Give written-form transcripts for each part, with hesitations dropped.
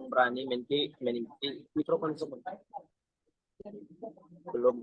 Berani main mikrofon sebentar. Belum.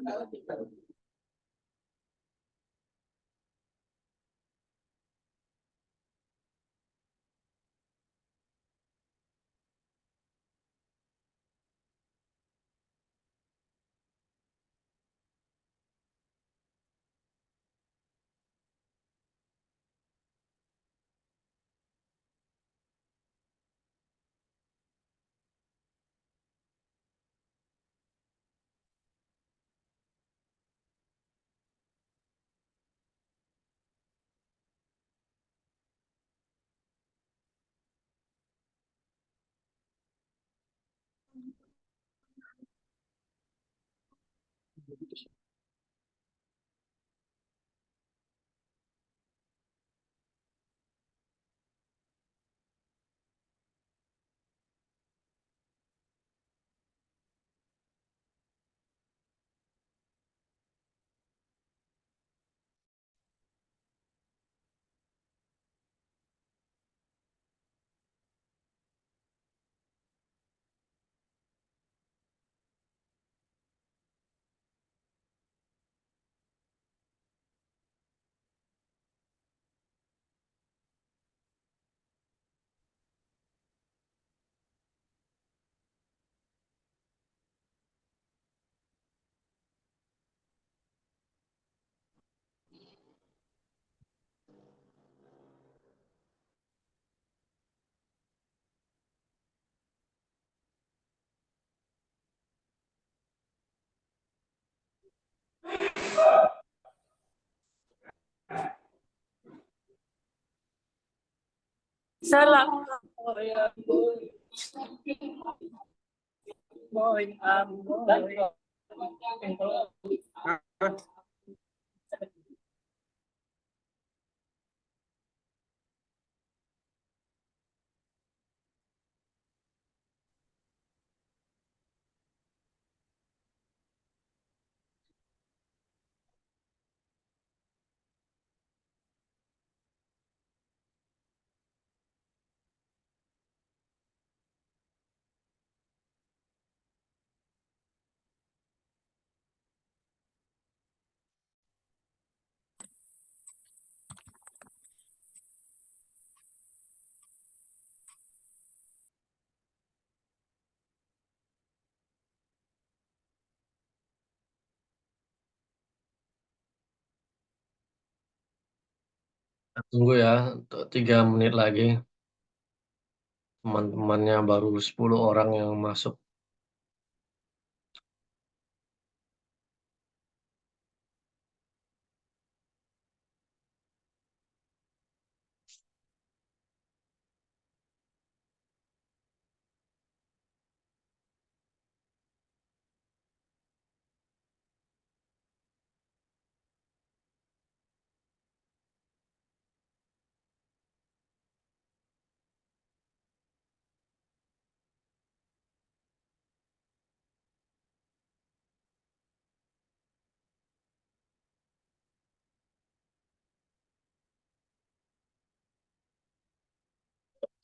Salam. Boy, Tunggu ya, untuk 3 menit lagi. Teman-temannya baru 10 orang yang masuk.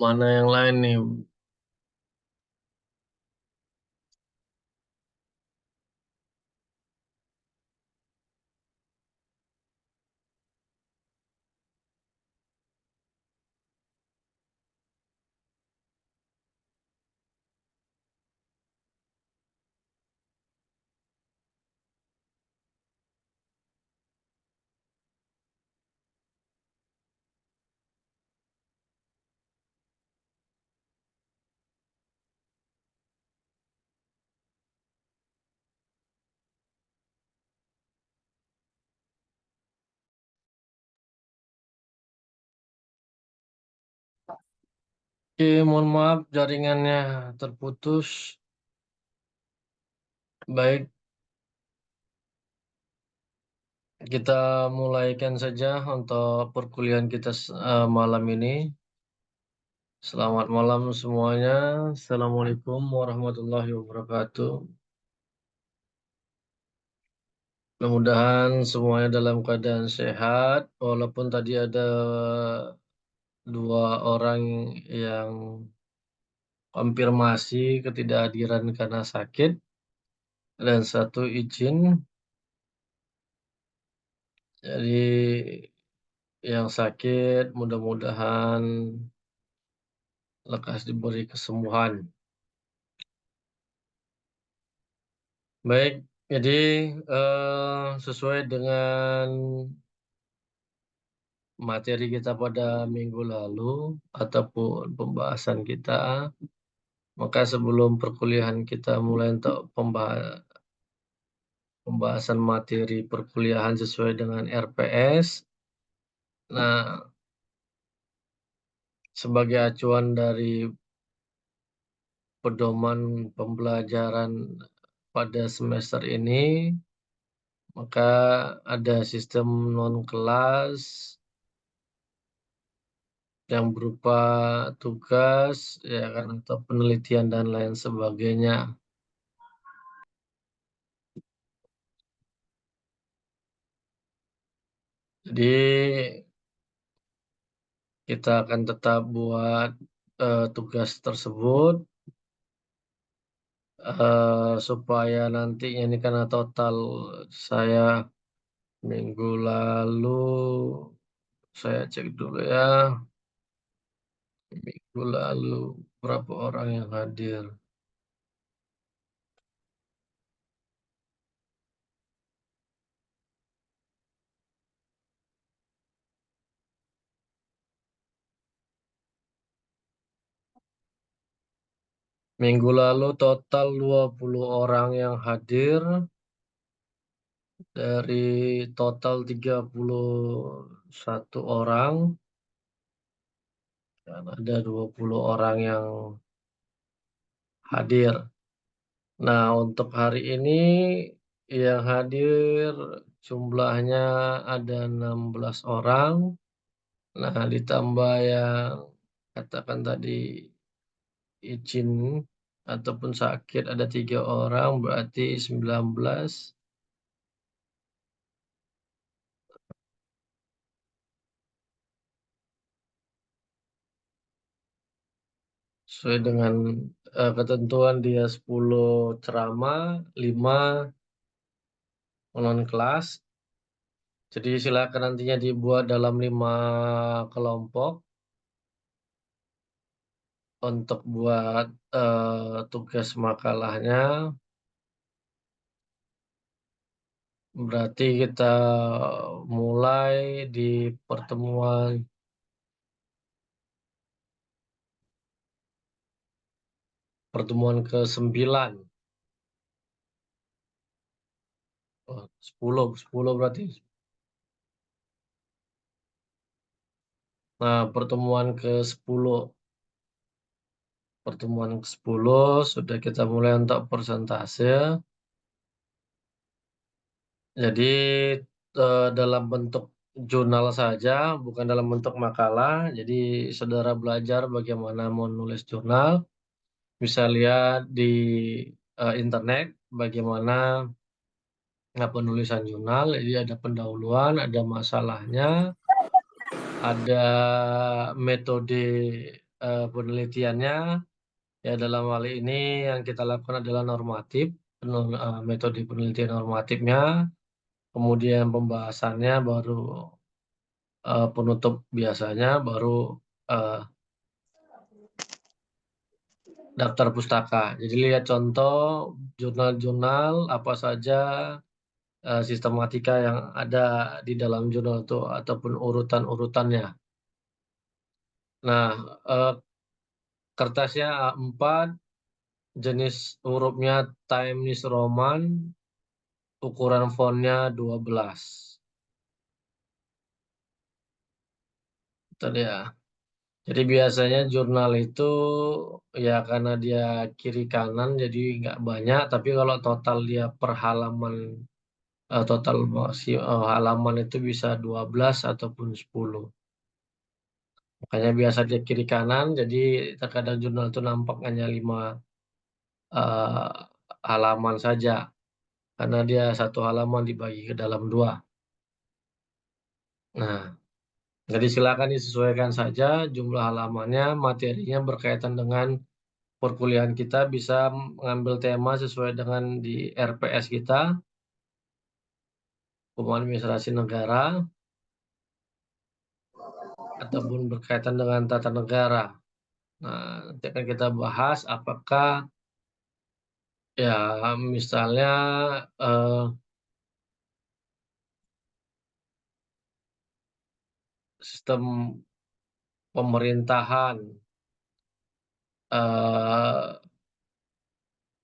Mana yang lain nih? Oke, mohon maaf jaringannya terputus. Baik, kita mulaikan saja untuk perkuliahan kita malam ini. Selamat malam semuanya. Assalamualaikum warahmatullahi wabarakatuh. Mudah-mudahan semuanya dalam keadaan sehat, walaupun tadi ada 2 orang yang konfirmasi ketidakhadiran karena sakit, dan 1 izin. Jadi yang sakit mudah-mudahan lekas diberi kesembuhan. Baik, jadi, sesuai dengan materi kita pada minggu lalu ataupun pembahasan kita, maka sebelum perkuliahan kita mulai untuk pembahasan materi perkuliahan sesuai dengan RPS. Nah, sebagai acuan dari pedoman pembelajaran pada semester ini, maka ada sistem non-kelas yang berupa tugas, ya kan, atau penelitian dan lain sebagainya. Jadi kita akan tetap buat tugas tersebut, supaya nantinya ini karena total saya minggu lalu, saya cek dulu ya, minggu lalu berapa orang yang hadir. Minggu lalu total 20 orang yang hadir, dari total 31 orang, dan ada 20 orang yang hadir. Nah, untuk hari ini yang hadir jumlahnya ada 16 orang. Nah, ditambah yang katakan tadi izin ataupun sakit ada 3 orang, berarti 19. Sesuai dengan ketentuan dia 10 ceramah, 5 non-kelas. Jadi silakan nantinya dibuat dalam 5 kelompok untuk buat tugas makalahnya. Berarti kita mulai di pertemuan ke-9. Oh, 10 berarti. Nah, pertemuan ke-10 sudah kita mulai untuk persentase. Jadi, dalam bentuk jurnal saja, bukan dalam bentuk makalah. Jadi saudara belajar bagaimana menulis jurnal, bisa lihat di, internet bagaimana penulisan jurnal. Jadi ada pendahuluan, ada masalahnya, ada metode, penelitiannya. Ya, dalam hal ini yang kita lakukan adalah normatif, metode penelitian normatifnya, kemudian pembahasannya, baru penutup biasanya, baru daftar pustaka. Jadi lihat contoh jurnal-jurnal apa saja, sistematika yang ada di dalam jurnal itu ataupun urutan-urutannya. Nah, kertasnya A4, jenis hurufnya Times Roman, ukuran fontnya 12. Itu dia. Jadi biasanya jurnal itu ya karena dia kiri kanan jadi nggak banyak, tapi kalau total dia per halaman, total halaman itu bisa 12 ataupun 10. Makanya biasa dia kiri kanan, jadi terkadang jurnal itu nampak hanya 5 eh, halaman saja, karena dia satu halaman dibagi ke dalam 2. Nah, Jadi silakan disesuaikan saja jumlah halamannya, materinya berkaitan dengan perkuliahan kita bisa mengambil tema sesuai dengan di RPS kita, Hukum Administrasi Negara, ataupun berkaitan dengan tata negara. Nah, nanti akan kita bahas apakah ya misalnya eh, sistem pemerintahan eh,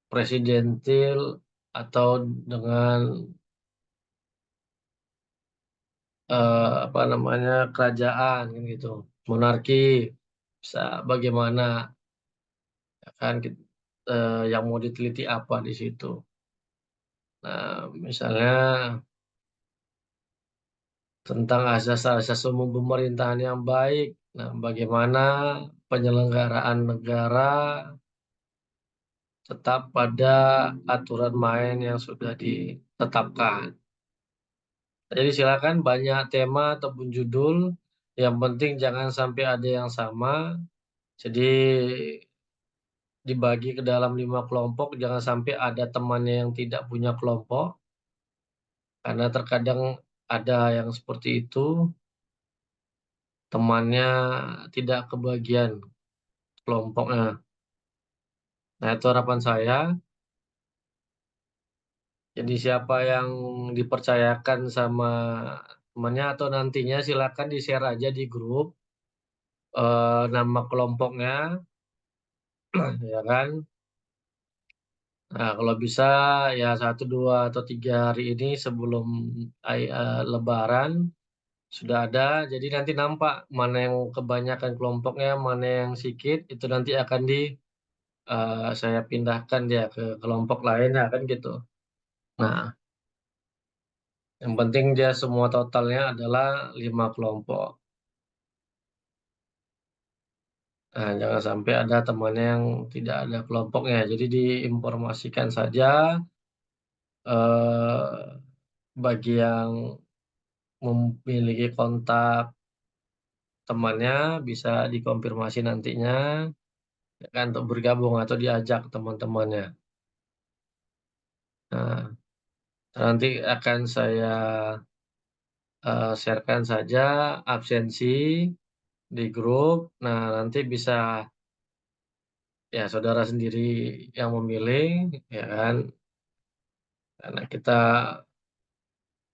presidentil atau dengan apa namanya kerajaan kan gitu, monarki bisa bagaimana ya kan yang mau diteliti apa di situ. Nah, misalnya tentang asas-asas umum pemerintahan yang baik. Nah, bagaimana penyelenggaraan negara tetap pada aturan main yang sudah ditetapkan. Jadi silakan banyak tema ataupun judul. Yang penting jangan sampai ada yang sama. Jadi dibagi ke dalam 5 kelompok. Jangan sampai ada temannya yang tidak punya kelompok. Karena terkadang ada yang seperti itu. Temannya tidak kebagian kelompoknya. Nah, itu harapan saya. Jadi siapa yang dipercayakan sama temannya atau nantinya silakan di-share aja di grup nama kelompoknya, ya kan? Nah, kalau bisa ya 1, 2, atau 3 hari ini sebelum Lebaran sudah ada. Jadi nanti nampak mana yang kebanyakan kelompoknya, mana yang sedikit, itu nanti akan saya pindahkan dia ke kelompok lain, ya kan gitu. Nah, yang penting dia semua totalnya adalah 5 kelompok. Nah, jangan sampai ada temannya yang tidak ada kelompoknya. Jadi diinformasikan saja bagi yang memiliki kontak temannya bisa dikonfirmasi nantinya ya kan untuk bergabung atau diajak teman-temannya. Nah, nanti akan saya sharekan saja absensi di grup. Nah, nanti bisa ya saudara sendiri yang memilih, ya kan? Karena kita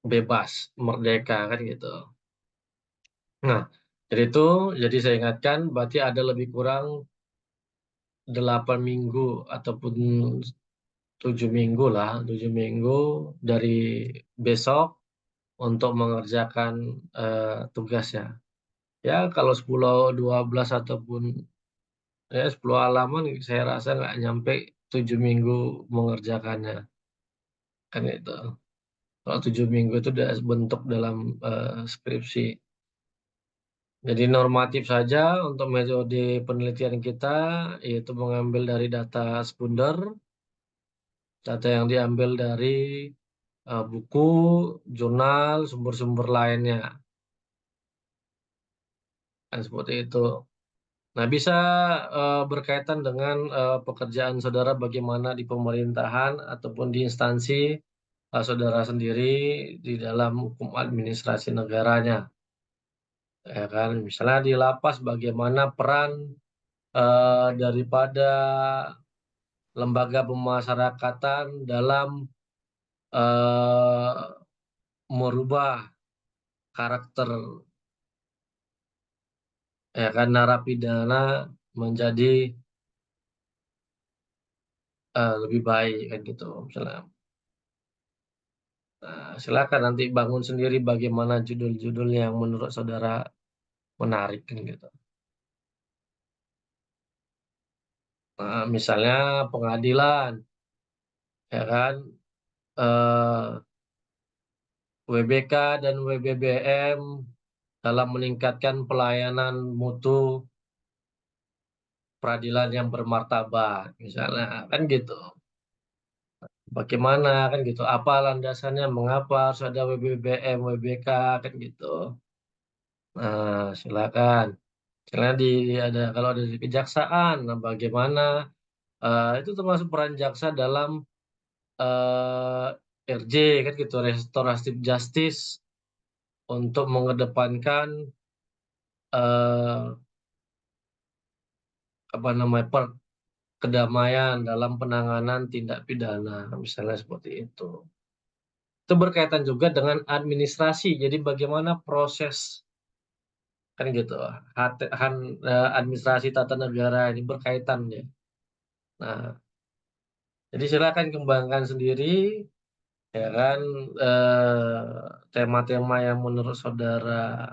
bebas, merdeka kan gitu. Nah, jadi saya ingatkan, berarti ada lebih kurang 8 minggu ataupun 7 minggu lah, 7 minggu dari besok untuk mengerjakan tugasnya. Ya, kalau 10, 12 ataupun ya 10 halaman, saya rasa nggak nyampe 7 minggu mengerjakannya. Kan itu. Kalau 7 minggu itu udah bentuk dalam skripsi. Jadi normatif saja untuk metode penelitian kita, yaitu mengambil dari data sekunder, data yang diambil dari buku, jurnal, sumber-sumber lainnya. Kan seperti itu. Nah, bisa berkaitan dengan pekerjaan saudara bagaimana di pemerintahan ataupun di instansi saudara sendiri di dalam hukum administrasi negaranya. Ya kan, misalnya di lapas bagaimana peran daripada lembaga pemasyarakatan dalam eh, merubah karakter ya kan narapidana menjadi lebih baik kan gitu misalnya. Nah, silakan nanti bangun sendiri bagaimana judul-judul yang menurut saudara menarik kan gitu. Nah, misalnya pengadilan ya kan eh, WBK dan WBBM dalam meningkatkan pelayanan mutu peradilan yang bermartabat misalnya kan gitu. Bagaimana kan gitu? Apa landasannya? Mengapa harus ada WBBM, WBK kan gitu? Nah, silakan. Karena ada kalau ada di kejaksaan, nah bagaimana itu termasuk peran jaksa dalam eh, RJ kan gitu, restoratif justice untuk mengedepankan eh, apa namanya kedamaian dalam penanganan tindak pidana, misalnya seperti itu. Itu berkaitan juga dengan administrasi. Jadi bagaimana proses kan gitu, administrasi tata negara ini berkaitan ya. Nah, jadi silakan kembangkan sendiri ya kan tema-tema yang menurut saudara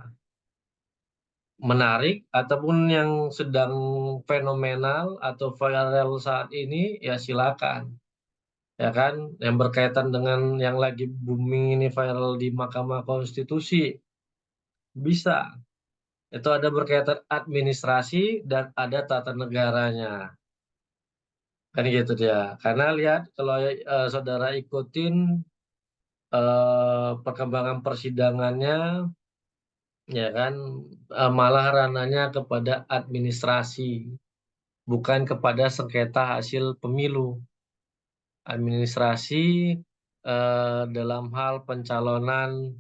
menarik ataupun yang sedang fenomenal atau viral saat ini ya silakan ya kan yang berkaitan dengan yang lagi booming ini viral di Mahkamah Konstitusi bisa itu ada berkaitan administrasi dan ada tata negaranya kan gitu dia karena lihat kalau saudara ikutin perkembangan persidangannya ya kan malah ranahnya kepada administrasi bukan kepada sengketa hasil pemilu administrasi dalam hal pencalonan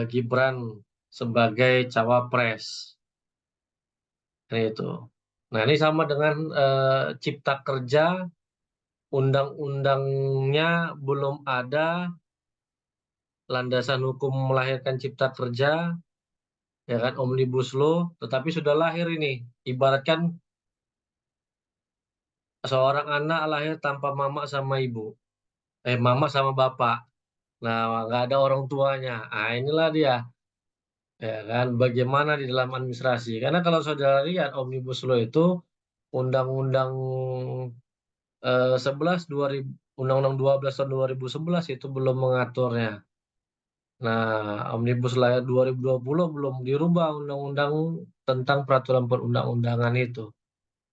Gibran sebagai cawapres nah itu nah ini sama dengan cipta kerja undang-undangnya belum ada landasan hukum melahirkan cipta kerja ya kan omnibus law tetapi sudah lahir ini ibaratkan seorang anak lahir tanpa mama sama ibu mama sama bapak nah nggak ada orang tuanya ah inilah dia ya kan bagaimana di dalam administrasi karena kalau saudara lihat omnibus law itu undang-undang 11 2000 undang-undang 12 tahun 2011 itu belum mengaturnya nah omnibus law 2020 belum dirubah undang-undang tentang peraturan perundang-undangan itu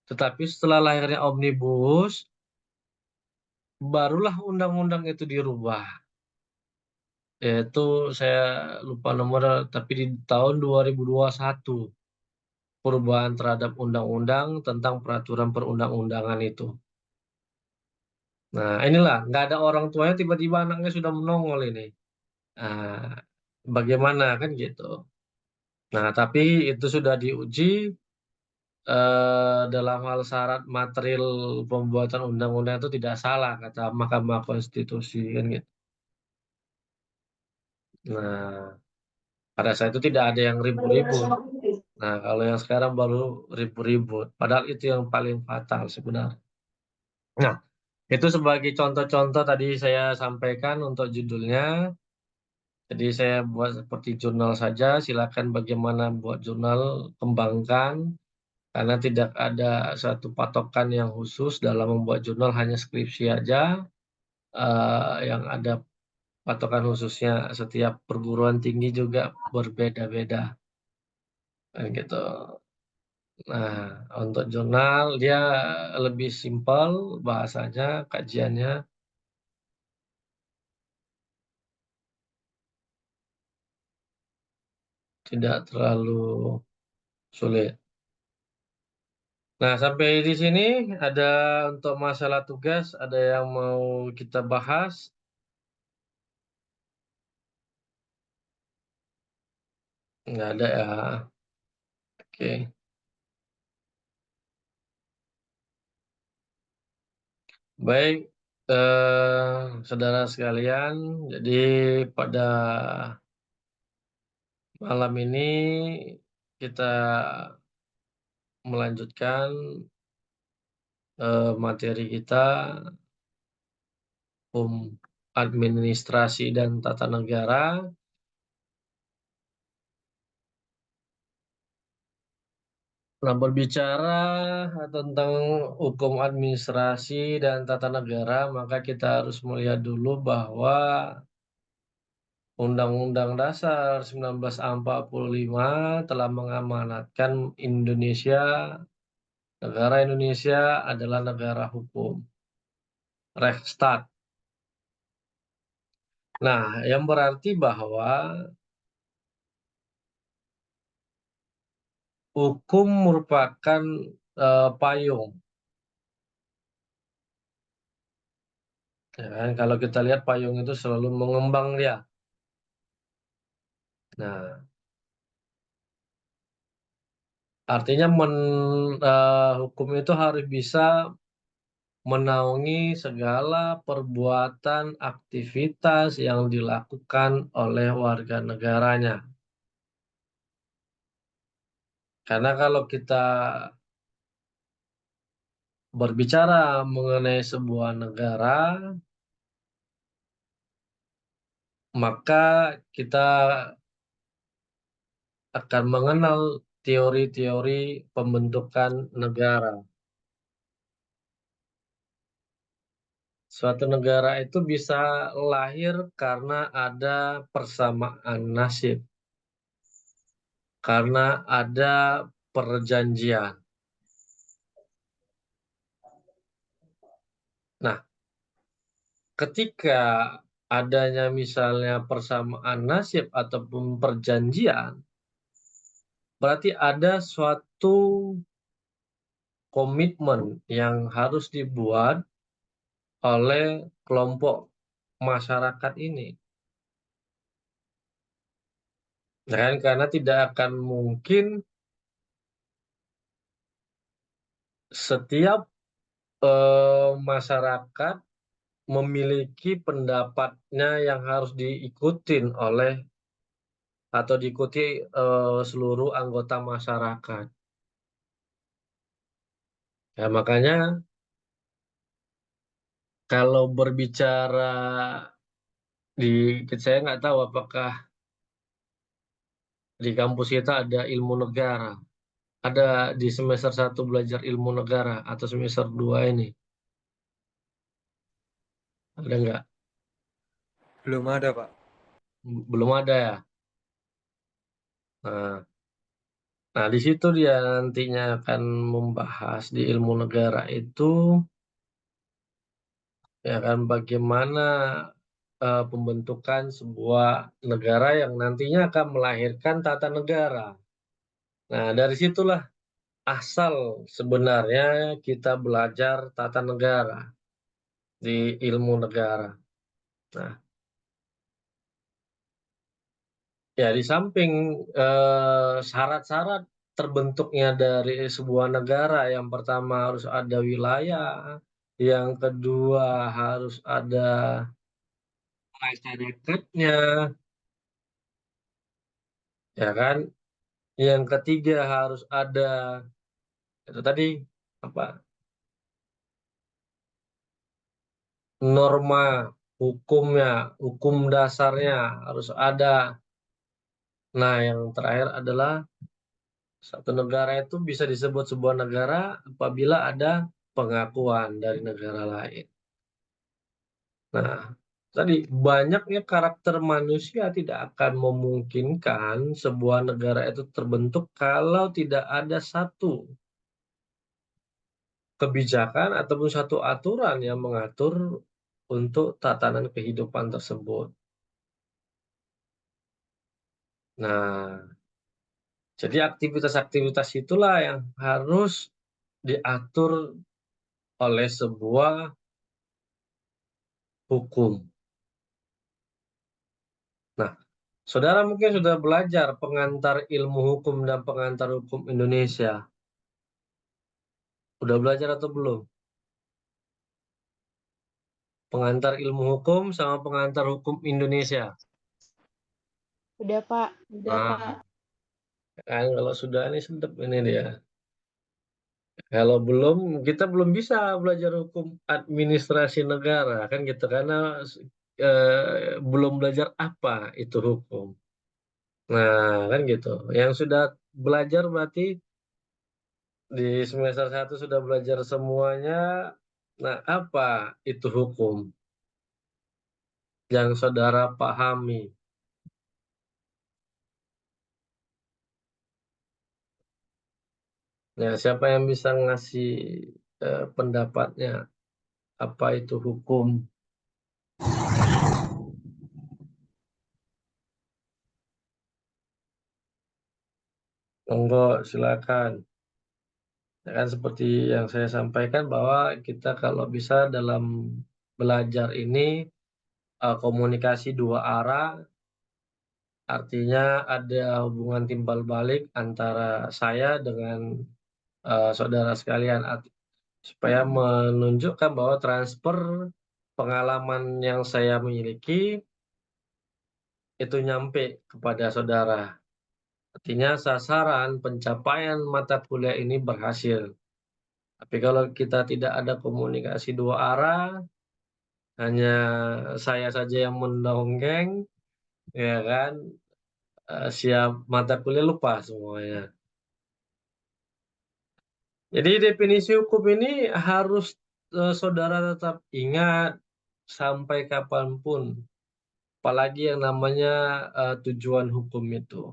tetapi setelah lahirnya omnibus barulah undang-undang itu dirubah yaitu saya lupa nomor tapi di tahun 2021 perubahan terhadap undang-undang tentang peraturan perundang-undangan itu. Nah inilah nggak ada orang tuanya tiba-tiba anaknya sudah menongol ini. Nah, bagaimana kan gitu. Nah tapi itu sudah diuji dalam hal syarat material pembuatan undang-undang itu tidak salah kata Mahkamah Konstitusi kan gitu. Nah pada saat itu tidak ada yang ribut-ribut. Nah, kalau yang sekarang baru ribut-ribut. Padahal itu yang paling fatal sebenarnya. Nah, itu sebagai contoh-contoh tadi saya sampaikan untuk judulnya. Jadi saya buat seperti jurnal saja. Silakan bagaimana buat jurnal, kembangkan. Karena tidak ada satu patokan yang khusus dalam membuat jurnal, hanya skripsi aja. Yang ada patokan khususnya setiap perguruan tinggi juga berbeda-beda. Kan gitu. Nah, untuk jurnal dia lebih simpel bahasanya, kajiannya tidak terlalu sulit. Nah, sampai di sini ada untuk masalah tugas, ada yang mau kita bahas? Nggak ada ya. Oke. Baik, saudara sekalian, jadi pada malam ini kita melanjutkan materi kita hukum administrasi dan tata negara. Nah, berbicara tentang hukum administrasi dan tata negara, maka kita harus melihat dulu bahwa Undang-Undang Dasar 1945 telah mengamanatkan negara Indonesia adalah negara hukum, Rechtsstaat. Nah, yang berarti bahwa hukum merupakan payung. Ya kan? Kalau kita lihat payung itu selalu mengembang dia. Nah, artinya hukum itu harus bisa menaungi segala perbuatan aktivitas yang dilakukan oleh warga negaranya. Karena kalau kita berbicara mengenai sebuah negara, maka kita akan mengenal teori-teori pembentukan negara. Suatu negara itu bisa lahir karena ada persamaan nasib, karena ada perjanjian. Nah, ketika adanya misalnya persamaan nasib ataupun perjanjian, berarti ada suatu komitmen yang harus dibuat oleh kelompok masyarakat ini. Nah, kan? Karena tidak akan mungkin setiap masyarakat memiliki pendapatnya yang harus diikutin oleh atau diikuti seluruh anggota masyarakat. Ya, makanya kalau berbicara di saya nggak tahu apakah di kampus kita ada ilmu negara. Ada di semester 1 belajar ilmu negara atau semester 2 ini. Ada nggak? Belum ada, Pak. Belum ada ya. Nah, nah, di situ dia nantinya akan membahas di ilmu negara itu ya kan bagaimana pembentukan sebuah negara yang nantinya akan melahirkan tata negara. Nah, dari situlah asal sebenarnya kita belajar tata negara di ilmu negara. Nah, ya di samping syarat-syarat terbentuknya dari sebuah negara, yang pertama harus ada wilayah, yang kedua harus ada masyarakatnya, ya kan? Yang ketiga harus ada itu tadi apa norma hukumnya, hukum dasarnya harus ada. Nah, yang terakhir adalah satu negara itu bisa disebut sebuah negara apabila ada pengakuan dari negara lain. Nah, tadi banyaknya karakter manusia tidak akan memungkinkan sebuah negara itu terbentuk kalau tidak ada satu kebijakan ataupun satu aturan yang mengatur untuk tatanan kehidupan tersebut. Nah, jadi aktivitas-aktivitas itulah yang harus diatur oleh sebuah hukum. Nah, saudara mungkin sudah belajar pengantar ilmu hukum dan pengantar hukum Indonesia. Udah belajar atau belum? Pengantar ilmu hukum sama pengantar hukum Indonesia. Udah, Pak. Nah, kan kalau sudah ini sedap ini dia. Kalau belum, kita belum bisa belajar hukum administrasi negara kan gitu karena belum belajar apa itu hukum. Nah, kan gitu. Yang sudah belajar berarti di semester 1 sudah belajar semuanya. Nah, apa itu hukum yang saudara pahami? Ya, siapa yang bisa ngasih pendapatnya? Apa itu hukum? Monggo, silakan. Ya kan seperti yang saya sampaikan bahwa kita kalau bisa dalam belajar ini komunikasi dua arah, artinya ada hubungan timbal balik antara saya dengan saudara sekalian, supaya menunjukkan bahwa transfer pengalaman yang saya miliki itu nyampe kepada saudara. Artinya sasaran pencapaian mata kuliah ini berhasil. Tapi kalau kita tidak ada komunikasi dua arah, hanya saya saja yang mendongeng, ya kan, siap mata kuliah lupa semuanya. Jadi definisi hukum ini harus saudara tetap ingat sampai kapanpun. Apalagi yang namanya tujuan hukum itu.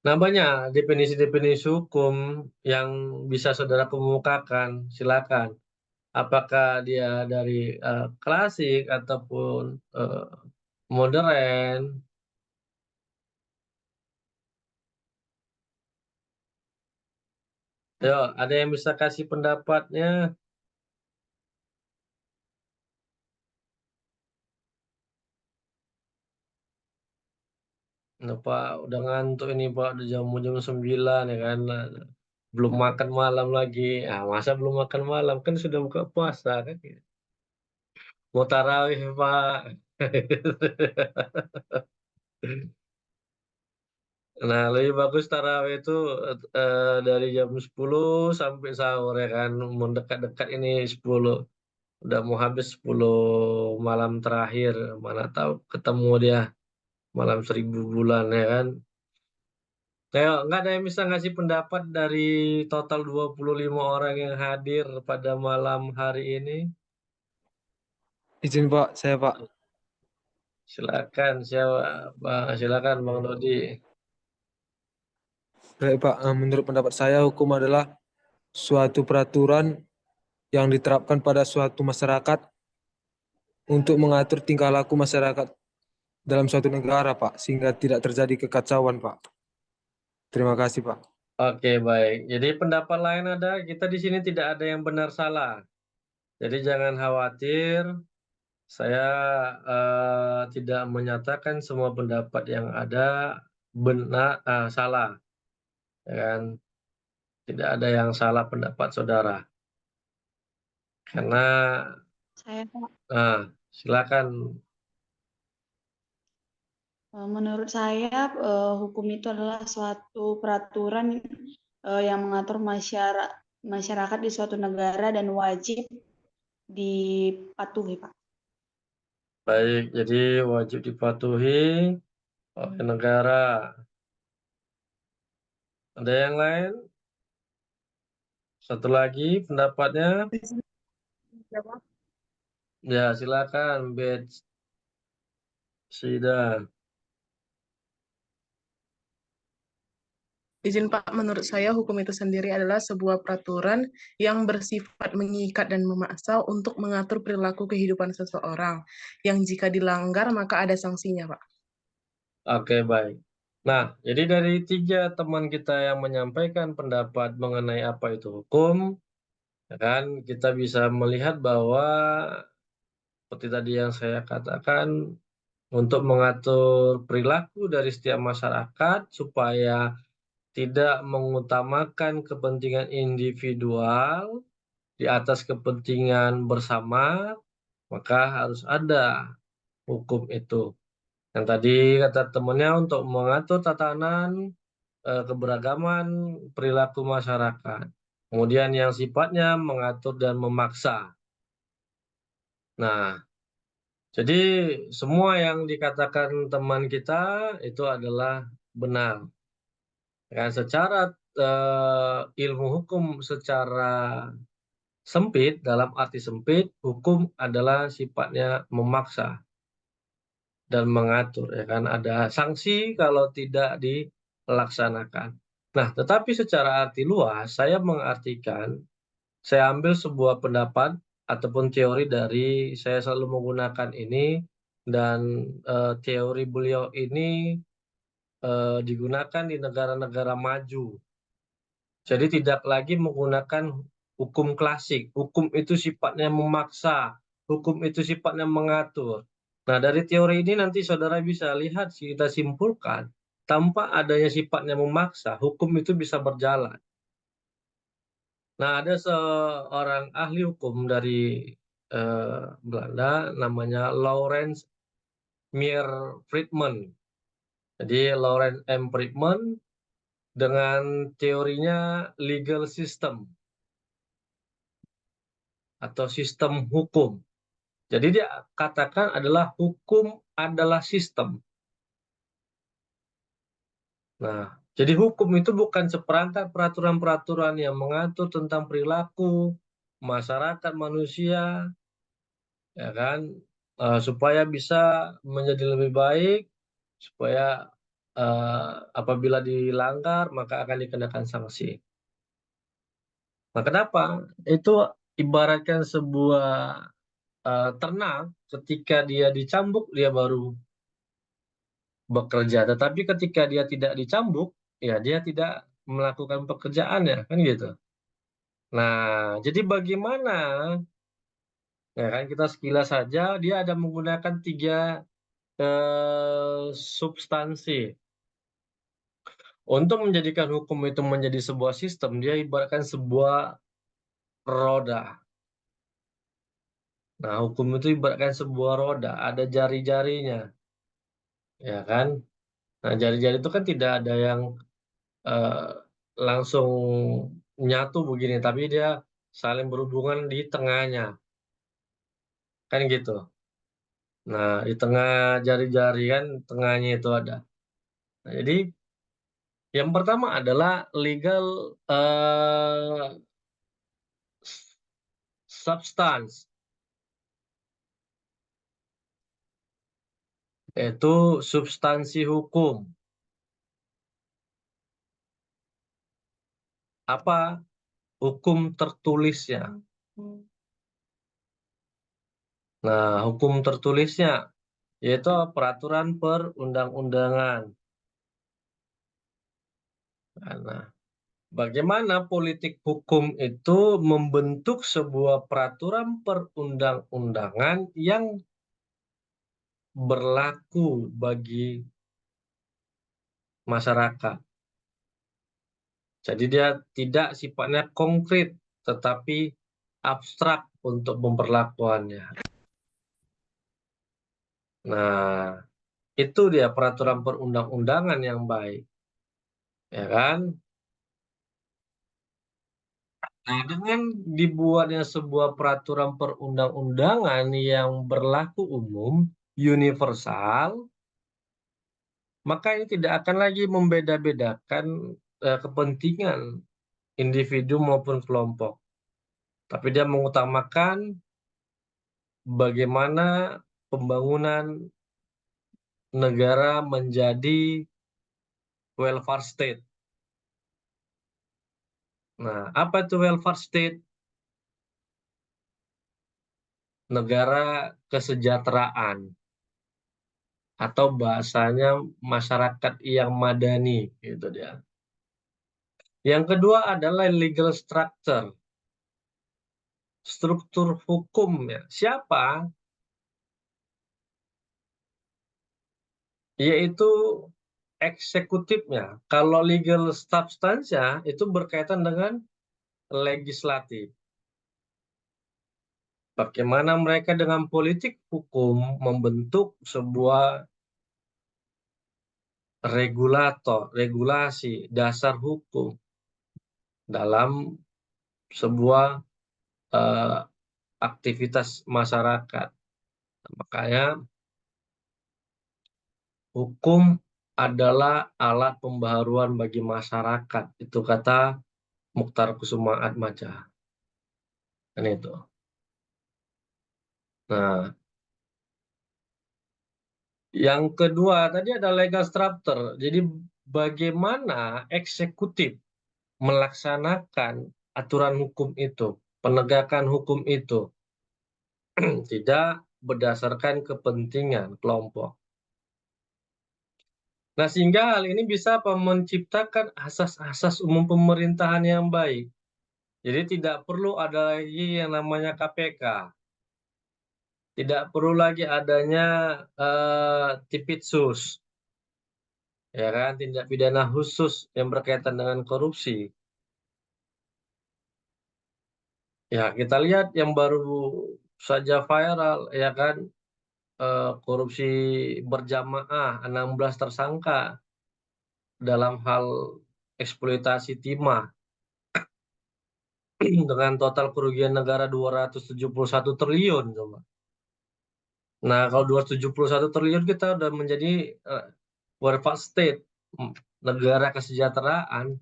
Nah, banyak definisi-definisi hukum yang bisa saudara kemukakan. Silakan. Apakah dia dari klasik ataupun modern. Yo, ada yang bisa kasih pendapatnya? Nah, Pak, udah ngantuk ini Pak, udah jam 9 ya kan. Belum makan malam lagi. Ah, masa belum makan malam? Kan sudah buka puasa kan. Mau tarawih Pak. Nah, lebih bagus tarawih itu dari jam 10 sampai sahur ya kan. Mendekat-dekat ini 10. Udah mau habis 10 malam terakhir. Mana tahu ketemu dia malam 1000 bulan ya kan. Ayo, nggak ada yang bisa ngasih pendapat dari total 25 orang yang hadir pada malam hari ini? Izin Pak, saya Pak. Silakan, siapa? Silakan Bang Dodi. Baik Pak, menurut pendapat saya hukum adalah suatu peraturan yang diterapkan pada suatu masyarakat untuk mengatur tingkah laku masyarakat dalam suatu negara Pak, sehingga tidak terjadi kekacauan Pak. Terima kasih Pak. Oke, baik. Jadi pendapat lain ada, kita di sini tidak ada yang benar salah. Jadi jangan khawatir, saya tidak menyatakan semua pendapat yang ada benar salah, ya kan? Tidak ada yang salah pendapat saudara. Karena Saya, Pak, silakan. menurut saya hukum itu adalah suatu peraturan yang mengatur masyarakat di suatu negara dan wajib dipatuhi, Pak. Baik, jadi wajib dipatuhi oleh negara. Ada yang lain? Satu lagi pendapatnya? Ya, silakan, Bet Sida. Izin Pak, menurut saya hukum itu sendiri adalah sebuah peraturan yang bersifat mengikat dan memaksa untuk mengatur perilaku kehidupan seseorang, yang jika dilanggar maka ada sanksinya, Pak. Oke, baik. Nah, jadi dari 3 teman kita yang menyampaikan pendapat mengenai apa itu hukum, ya kan, kita bisa melihat bahwa seperti tadi yang saya katakan, untuk mengatur perilaku dari setiap masyarakat supaya tidak mengutamakan kepentingan individual di atas kepentingan bersama, maka harus ada hukum itu. Yang tadi kata temannya untuk mengatur tatanan keberagaman perilaku masyarakat. Kemudian yang sifatnya mengatur dan memaksa. Nah, jadi semua yang dikatakan teman kita itu adalah benar. Dan secara ilmu hukum secara sempit, dalam arti sempit, hukum adalah sifatnya memaksa dan mengatur, ya kan, ada sanksi kalau tidak dilaksanakan. Nah, tetapi secara arti luas, saya mengartikan, saya ambil sebuah pendapat ataupun teori dari, saya selalu menggunakan ini, dan teori beliau ini digunakan di negara-negara maju. Jadi tidak lagi menggunakan hukum klasik. Hukum itu sifatnya memaksa, hukum itu sifatnya mengatur. Nah, dari teori ini nanti saudara bisa lihat, kita simpulkan, tanpa adanya sifatnya memaksa, hukum itu bisa berjalan. Nah, ada seorang ahli hukum dari Belanda, namanya Lawrence Meyer Friedman. Jadi Lawrence M. Friedman dengan teorinya legal system atau sistem hukum. Jadi dia katakan adalah hukum adalah sistem. Nah, jadi hukum itu bukan seperangkat peraturan-peraturan yang mengatur tentang perilaku masyarakat manusia, ya kan, supaya bisa menjadi lebih baik, supaya apabila dilanggar maka akan dikenakan sanksi. Nah, kenapa? Itu ibaratkan sebuah ternak, ketika dia dicambuk dia baru bekerja, tetapi ketika dia tidak dicambuk, ya dia tidak melakukan pekerjaannya, kan gitu. Nah, jadi bagaimana, ya kan, kita sekilas saja dia ada menggunakan 3 substansi. Untuk menjadikan hukum itu menjadi sebuah sistem, dia ibaratkan sebuah roda. Nah, hukum itu ibaratkan sebuah roda, ada jari-jarinya, ya kan? Nah, jari-jari itu kan tidak ada yang langsung nyatu begini, tapi dia saling berhubungan di tengahnya, kan gitu. Nah, di tengah jari-jari kan, tengahnya itu ada. Nah, jadi yang pertama adalah legal substance, yaitu substansi hukum. Apa? Hukum tertulisnya. Nah, hukum tertulisnya yaitu peraturan perundang-undangan. Nah, bagaimana politik hukum itu membentuk sebuah peraturan perundang-undangan yang berlaku bagi masyarakat. Jadi dia tidak sifatnya konkret, tetapi abstrak untuk pemberlakuannya. Nah, itu dia peraturan perundang-undangan yang baik, ya kan? Nah, dengan dibuatnya sebuah peraturan perundang-undangan yang berlaku umum, universal, maka ini tidak akan lagi membeda-bedakan kepentingan individu maupun kelompok. Tapi dia mengutamakan bagaimana pembangunan negara menjadi welfare state. Nah, apa itu welfare state? Negara kesejahteraan, atau bahasanya masyarakat yang madani, gitu dia. Yang kedua adalah legal structure, struktur hukumnya. Siapa? Yaitu eksekutifnya. Kalau legal substance-nya itu berkaitan dengan legislatif. Bagaimana mereka dengan politik hukum membentuk sebuah regulator, regulasi, dasar hukum dalam sebuah aktivitas masyarakat. Makanya hukum adalah alat pembaharuan bagi masyarakat. Itu kata Mukhtar Kusuma Atmaja. Kan itu. Nah, yang kedua tadi ada legal structure. Jadi bagaimana eksekutif melaksanakan aturan hukum itu, penegakan hukum itu, tidak berdasarkan kepentingan kelompok. Nah, sehingga hal ini bisa menciptakan asas-asas umum pemerintahan yang baik. Jadi tidak perlu ada lagi yang namanya KPK. Tidak perlu lagi adanya Tipitsus, ya kan, tindak pidana khusus yang berkaitan dengan korupsi. Ya, kita lihat yang baru saja viral, ya kan, korupsi berjamaah 16 tersangka dalam hal eksploitasi timah dengan total kerugian negara 271 triliun coba. Nah, kalau 271 triliun kita udah menjadi welfare state, negara kesejahteraan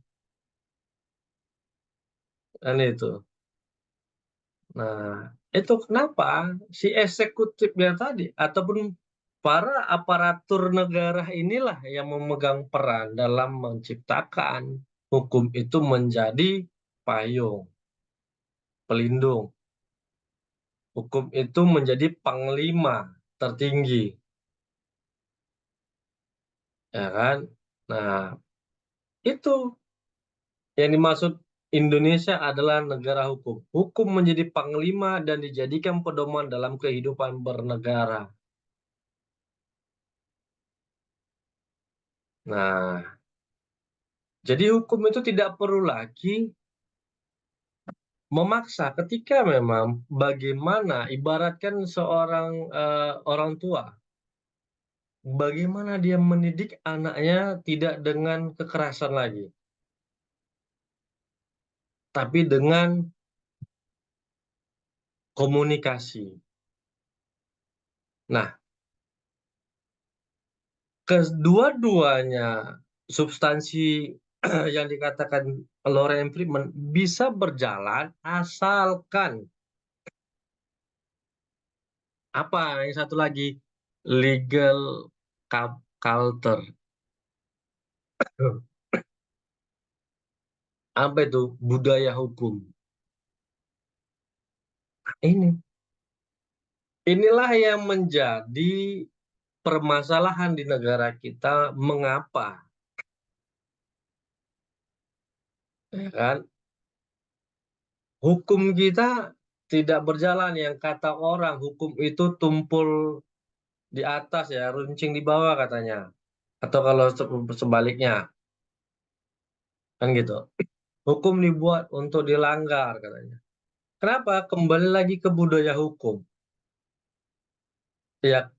kan itu. Nah, itu kenapa si eksekutifnya tadi ataupun para aparatur negara inilah yang memegang peran dalam menciptakan hukum itu menjadi payung, pelindung. Hukum itu menjadi panglima tertinggi, ya kan? Nah, itu yang dimaksud Indonesia adalah negara hukum. Hukum menjadi panglima dan dijadikan pedoman dalam kehidupan bernegara. Nah, jadi hukum itu tidak perlu lagi memaksa ketika memang bagaimana ibaratkan seorang orang tua, bagaimana dia mendidik anaknya tidak dengan kekerasan lagi, tapi dengan komunikasi. Nah, kedua-duanya substansi yang dikatakan Loren Friedman bisa berjalan asalkan apa yang satu lagi legal culture. Apa itu budaya hukum? Inilah yang menjadi permasalahan di negara kita. Mengapa, ya kan, hukum kita tidak berjalan? Yang kata orang hukum itu tumpul di atas ya, runcing di bawah katanya, atau kalau sebaliknya kan gitu, hukum dibuat untuk dilanggar katanya. Kenapa? Kembali lagi ke budaya hukum ya.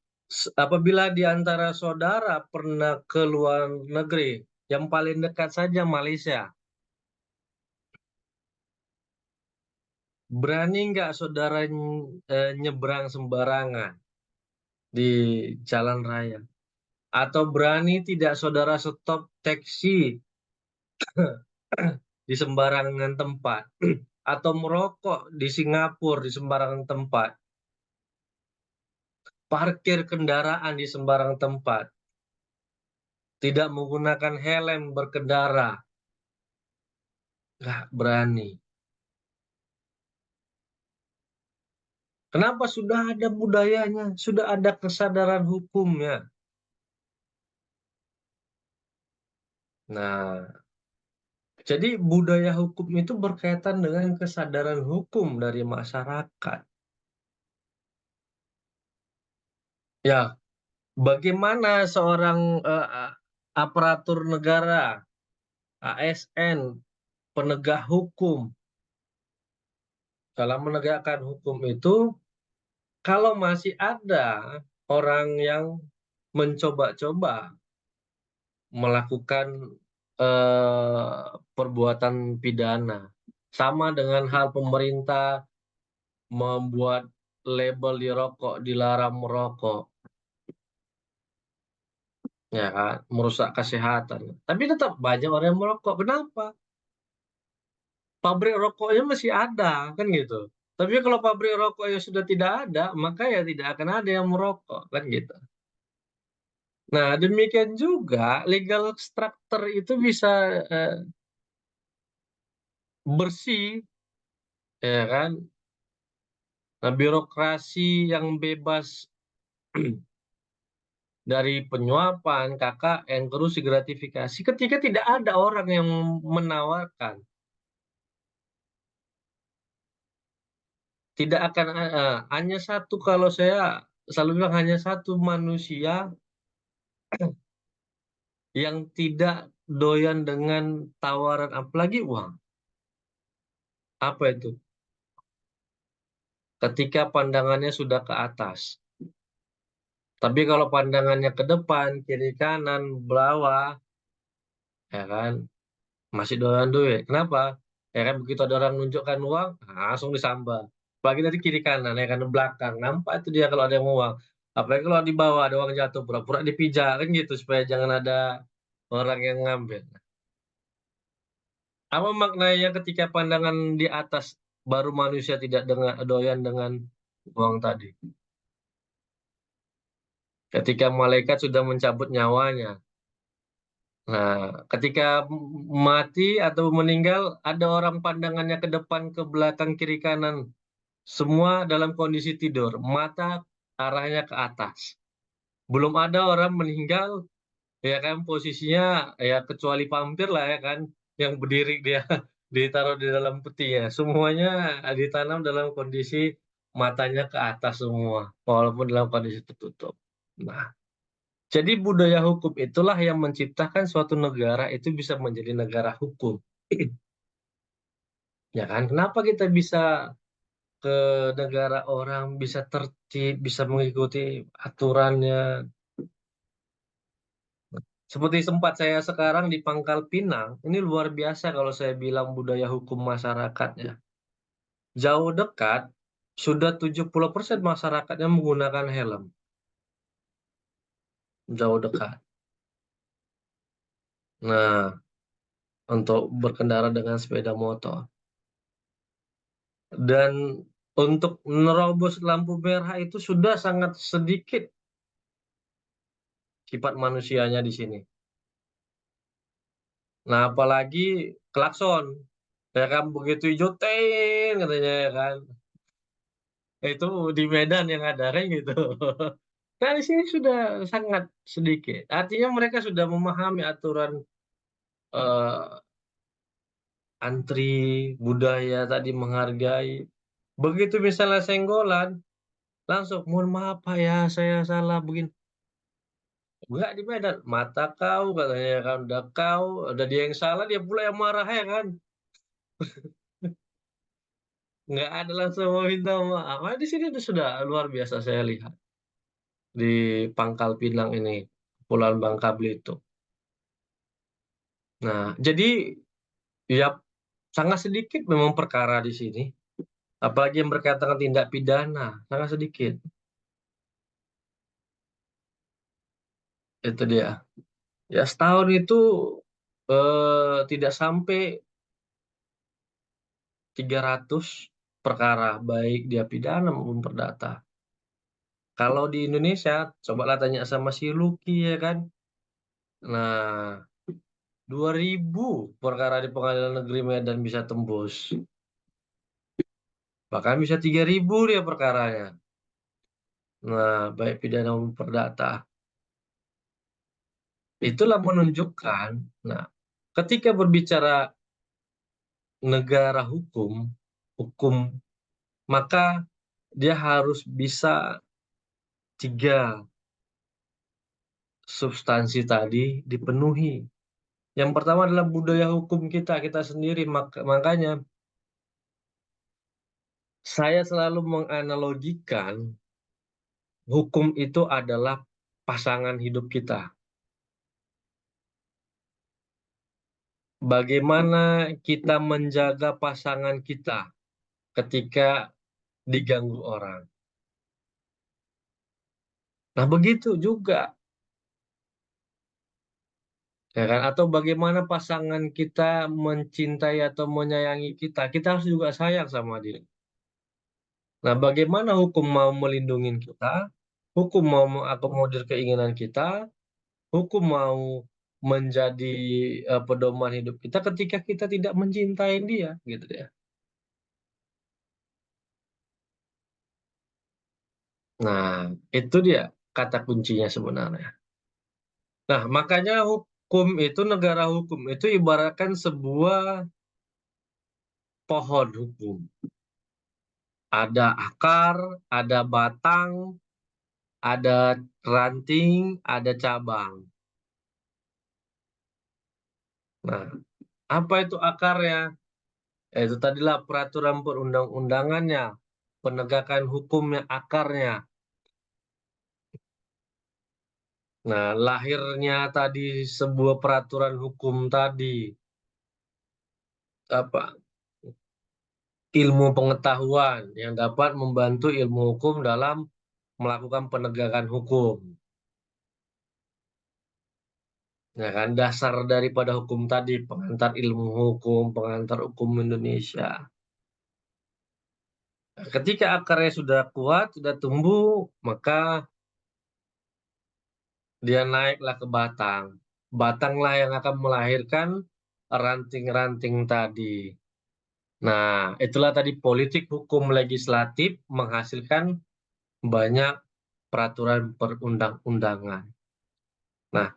Apabila di antara saudara pernah ke luar negeri, yang paling dekat saja Malaysia, berani nggak saudara nyebrang sembarangan di jalan raya? Atau berani tidak saudara stop taksi di sembarangan tempat? Atau merokok di Singapura di sembarangan tempat? Parkir kendaraan di sembarang tempat? Tidak menggunakan helm berkendara? Nggak berani. Kenapa? Sudah ada budayanya, sudah ada kesadaran hukumnya. Nah, jadi budaya hukum itu berkaitan dengan kesadaran hukum dari masyarakat. Ya, bagaimana seorang aparatur negara, ASN, penegak hukum, dalam menegakkan hukum itu, kalau masih ada orang yang mencoba-coba melakukan perbuatan pidana, sama dengan hal pemerintah membuat label di rokok, dilarang merokok, ya kan, merusak kesehatan. Tapi tetap banyak orang yang merokok. Kenapa? Pabrik rokoknya masih ada, kan gitu. Tapi kalau pabrik rokoknya sudah tidak ada, maka ya tidak akan ada yang merokok, kan gitu. Nah, demikian juga legal structure itu bisa bersih, ya kan. Nah, birokrasi yang bebas dari penyuapan, KKN, korupsi gratifikasi, ketika tidak ada orang yang menawarkan, tidak akan hanya satu, kalau saya selalu bilang hanya satu manusia yang tidak doyan dengan tawaran apalagi uang. Apa itu? Ketika pandangannya sudah ke atas. Tapi kalau pandangannya ke depan, kiri kanan, bawah, ya kan, masih doyan duit. Kenapa? Ya kan begitu ada orang nunjukkan uang, langsung disambar. Apalagi dari kiri kanan, ya kan belakang. Nampak itu dia kalau ada yang mau uang. Apalagi kalau di bawah ada uang jatuh, pura-pura dipijak kan gitu supaya jangan ada orang yang ngambil. Apa maknanya ketika pandangan di atas baru manusia tidak doyan dengan uang tadi? Ketika malaikat sudah mencabut nyawanya. Nah, ketika mati atau meninggal, ada orang pandangannya ke depan, ke belakang, kiri, kanan. Semua dalam kondisi tidur, mata arahnya ke atas. Belum ada orang meninggal, ya kan, posisinya ya kecuali vampir lah ya kan, yang berdiri dia ditaruh di dalam petinya. Semuanya ditanam dalam kondisi matanya ke atas semua, walaupun dalam kondisi tertutup. Nah, jadi budaya hukum itulah yang menciptakan suatu negara itu bisa menjadi negara hukum. Ya kan? Kenapa kita bisa ke negara orang, bisa tertib, bisa mengikuti aturannya. Seperti tempat saya sekarang di Pangkal Pinang, ini luar biasa kalau saya bilang budaya hukum masyarakatnya. Jauh dekat, sudah 70% masyarakatnya menggunakan helm. Jauh dekat. Nah, untuk berkendara dengan sepeda motor. Dan untuk menerobos lampu merah itu sudah sangat sedikit sifat manusianya di sini. Nah, apalagi klakson. Ya kan, begitu hijau, ten, katanya ya kan. Itu di Medan yang ada kan gitu. Nah, di sini sudah sangat sedikit. Artinya mereka sudah memahami aturan eh, antri, budaya tadi menghargai. Begitu misalnya senggolan, langsung mohon maaf Pak ya, saya salah begini. Enggak di Medan, mata kau katanya kan, udah kau, udah dia yang salah, dia pula yang marah ya kan. Nggak ada langsung mau minta maaf. Nah, di sini sudah luar biasa saya lihat di Pangkal Pinang ini, Kepulauan Bangka Belitung. Nah, jadi ya sangat sedikit memang perkara di sini, apalagi yang berkaitan dengan tindak pidana, sangat sedikit. Itu dia. Ya setahun itu tidak sampai 300 perkara, baik dia pidana maupun perdata. Kalau di Indonesia, cobalah tanya sama si Lucky ya kan. Nah, 2.000 perkara di Pengadilan Negeri Medan bisa tembus. Bahkan bisa 3.000 dia perkaranya. Nah, baik pidana maupun perdata. Itulah menunjukkan, nah, ketika berbicara negara hukum, maka dia harus bisa 3 substansi tadi dipenuhi. Yang pertama adalah budaya hukum kita sendiri. Makanya saya selalu menganalogikan hukum itu adalah pasangan hidup kita. Bagaimana kita menjaga pasangan kita ketika diganggu orang. Nah, begitu juga. Ya kan? Atau bagaimana pasangan kita mencintai atau menyayangi kita. Kita harus juga sayang sama dia. Nah, bagaimana hukum mau melindungi kita, hukum mau mengakomodir keinginan kita, hukum mau menjadi pedoman hidup kita ketika kita tidak mencintai dia, gitu ya. Nah, itu dia. kata kuncinya sebenarnya. Nah, makanya hukum itu, negara hukum itu ibaratkan sebuah pohon hukum. Ada akar, ada batang, ada ranting, ada cabang. Nah, apa itu akarnya? Itu tadilah peraturan perundang-undangannya, penegakan hukumnya, akarnya. Nah, lahirnya tadi sebuah peraturan hukum tadi, apa, ilmu pengetahuan yang dapat membantu ilmu hukum dalam melakukan penegakan hukum. Ya kan, dasar daripada hukum tadi, pengantar ilmu hukum, pengantar hukum Indonesia. Nah, ketika akarnya sudah kuat, sudah tumbuh, maka dia naiklah ke batang. Batanglah yang akan melahirkan ranting-ranting tadi. Nah, itulah tadi politik hukum legislatif menghasilkan banyak peraturan perundang-undangan. Nah,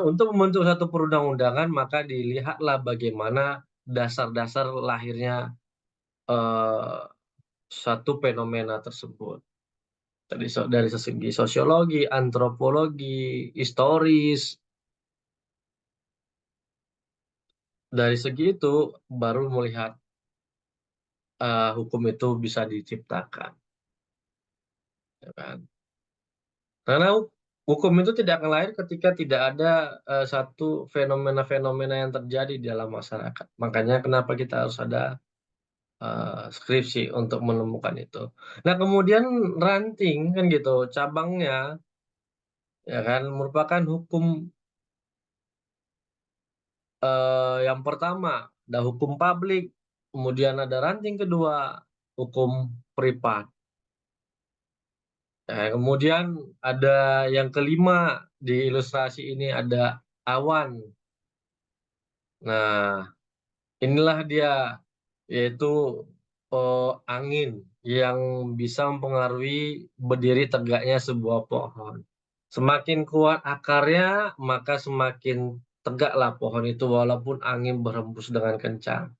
untuk membentuk satu perundang-undangan, maka dilihatlah bagaimana dasar-dasar lahirnya suatu fenomena tersebut. Dari segi sosiologi, antropologi, historis. Dari segi itu baru melihat hukum itu bisa diciptakan. Ya kan? Karena hukum itu tidak akan lahir ketika tidak ada satu fenomena-fenomena yang terjadi di dalam masyarakat. Makanya kenapa kita harus ada skripsi untuk menemukan itu. Nah, kemudian ranting kan gitu, cabangnya ya kan merupakan hukum yang pertama, ada hukum publik, kemudian ada ranting kedua, hukum privat. Kemudian ada yang kelima di ilustrasi ini ada awan. Nah, inilah dia, yaitu angin yang bisa mempengaruhi berdiri tegaknya sebuah pohon. Semakin kuat akarnya, maka semakin tegaklah pohon itu walaupun angin berhembus dengan kencang.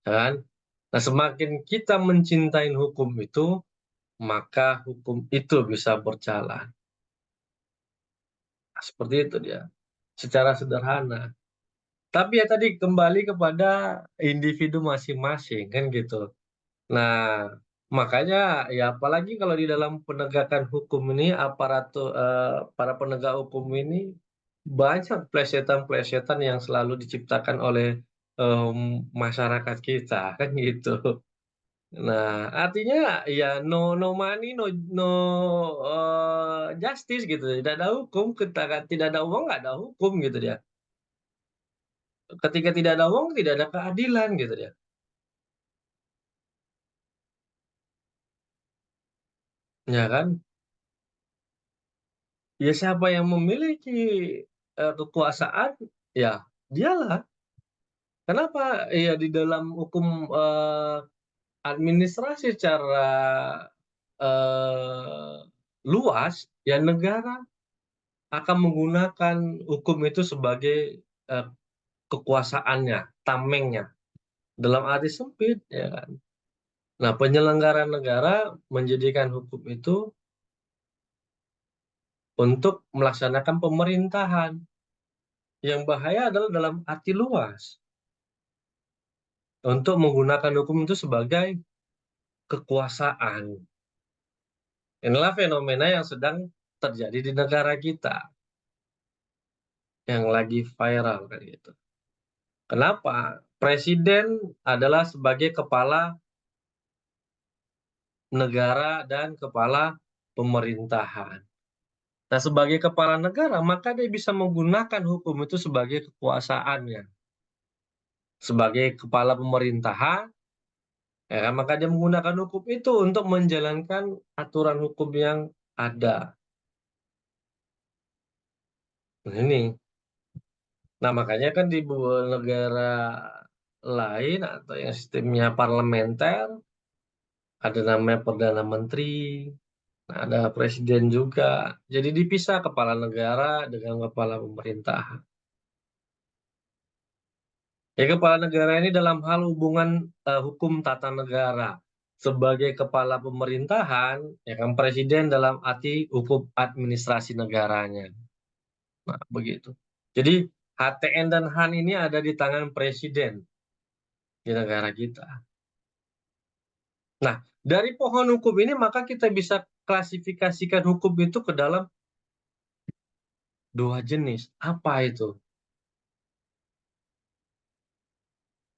Kan? Nah, semakin kita mencintai hukum itu, maka hukum itu bisa berjalan. Nah, seperti itu dia, secara sederhana. Tapi ya tadi kembali kepada individu masing-masing kan gitu. Nah, makanya ya apalagi kalau di dalam penegakan hukum ini para penegak hukum ini banyak plesetan-plesetan yang selalu diciptakan oleh masyarakat kita kan gitu. Nah, artinya ya no money, no justice gitu. Tidak ada hukum, tidak ada uang, nggak ada hukum gitu dia. Ketika tidak ada uang, tidak ada keadilan gitu dia. Ya kan? Ya siapa yang memiliki kekuasaan, ya dialah. Kenapa? Ya di dalam hukum administrasi secara eh, luas, ya negara akan menggunakan hukum itu sebagai eh, kekuasaannya, tamengnya, dalam arti sempit, ya kan. Nah, penyelenggara negara menjadikan hukum itu untuk melaksanakan pemerintahan. Yang bahaya adalah dalam arti luas, untuk menggunakan hukum itu sebagai kekuasaan. Inilah fenomena yang sedang terjadi di negara kita, yang lagi viral kayak gitu. Kenapa? Presiden adalah sebagai kepala negara dan kepala pemerintahan. Nah, sebagai kepala negara, maka dia bisa menggunakan hukum itu sebagai kekuasaannya. Sebagai kepala pemerintahan, ya kan, maka dia menggunakan hukum itu untuk menjalankan aturan hukum yang ada. Nah, ini. Nah, makanya kan di negara lain atau yang sistemnya parlementer, ada namanya Perdana Menteri, Nah, ada presiden juga. Jadi dipisah kepala negara dengan kepala pemerintahan. Ya, kepala negara ini dalam hal hubungan hukum tata negara. Sebagai kepala pemerintahan, ya kan presiden dalam arti hukum administrasi negaranya. Nah, begitu. Jadi HTN dan HAN ini ada di tangan presiden di negara kita. Nah, dari pohon hukum ini maka kita bisa klasifikasikan hukum itu ke dalam dua jenis. Apa itu?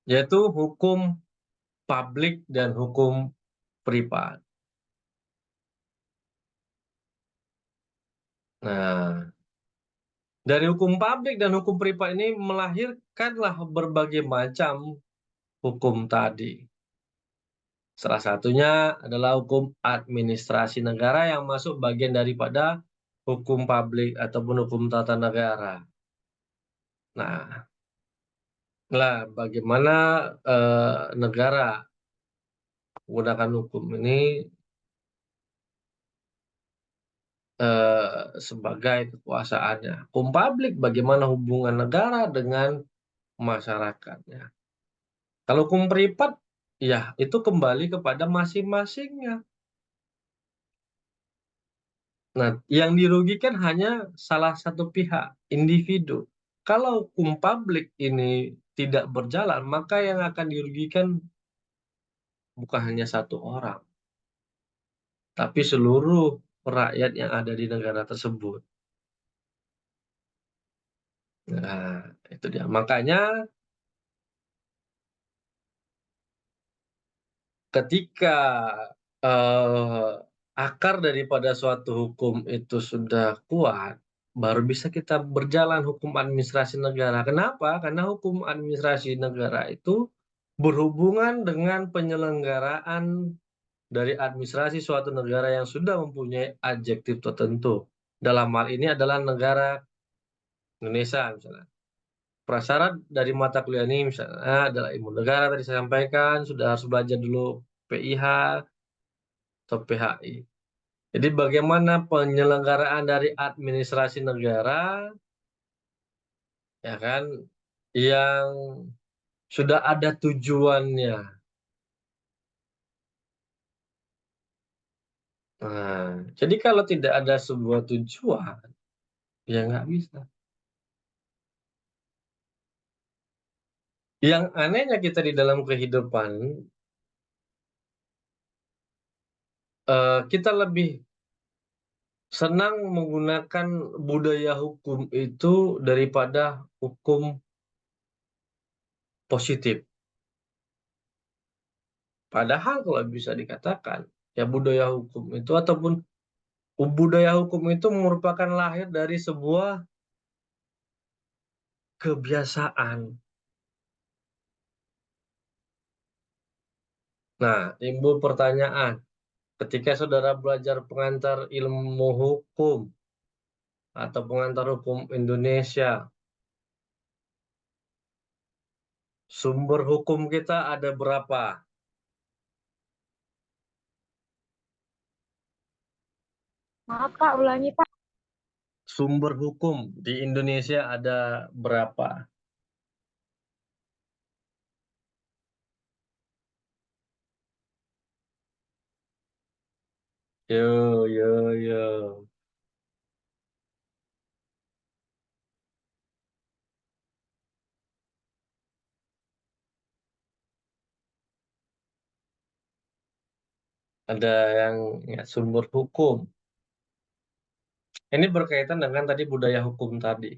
Yaitu hukum publik dan hukum privat. Nah, dari hukum publik dan hukum privat ini melahirkanlah berbagai macam hukum tadi. Salah satunya adalah hukum administrasi negara yang masuk bagian daripada hukum publik ataupun hukum tata negara. Nah, bagaimana negara menggunakan hukum ini sebagai kekuasaannya. Hukum publik bagaimana hubungan negara dengan masyarakatnya. Kalau hukum privat, ya itu kembali kepada masing-masingnya. Nah, yang dirugikan hanya salah satu pihak, individu. Kalau hukum publik ini tidak berjalan, maka yang akan dirugikan bukan hanya satu orang, tapi seluruh rakyat yang ada di negara tersebut. Nah, itu dia. Makanya ketika akar daripada suatu hukum itu sudah kuat, baru bisa kita berjalan hukum administrasi negara. Kenapa? Karena hukum administrasi negara itu berhubungan dengan penyelenggaraan dari administrasi suatu negara yang sudah mempunyai adjektif tertentu. Dalam hal ini adalah negara Indonesia misalnya. Prasyarat dari mata kuliah ini misalnya adalah ilmu negara, tadi saya sampaikan, sudah harus belajar dulu PIH atau PHI. Jadi bagaimana penyelenggaraan dari administrasi negara, ya kan, yang sudah ada tujuannya. Nah, jadi kalau tidak ada sebuah tujuan, ya nggak bisa. Yang anehnya kita di dalam kehidupan, kita lebih senang menggunakan budaya hukum itu daripada hukum positif. Padahal kalau bisa dikatakan, ya budaya hukum itu ataupun budaya hukum itu merupakan lahir dari sebuah kebiasaan. Nah, timbul pertanyaan, ketika saudara belajar pengantar ilmu hukum atau pengantar hukum Indonesia, sumber hukum kita ada berapa? Maaf Pak, ulangi Pak. Sumber hukum di Indonesia ada berapa? Yo, yo, yo. Ada yang ya, sumber hukum. Ini berkaitan dengan tadi budaya hukum tadi.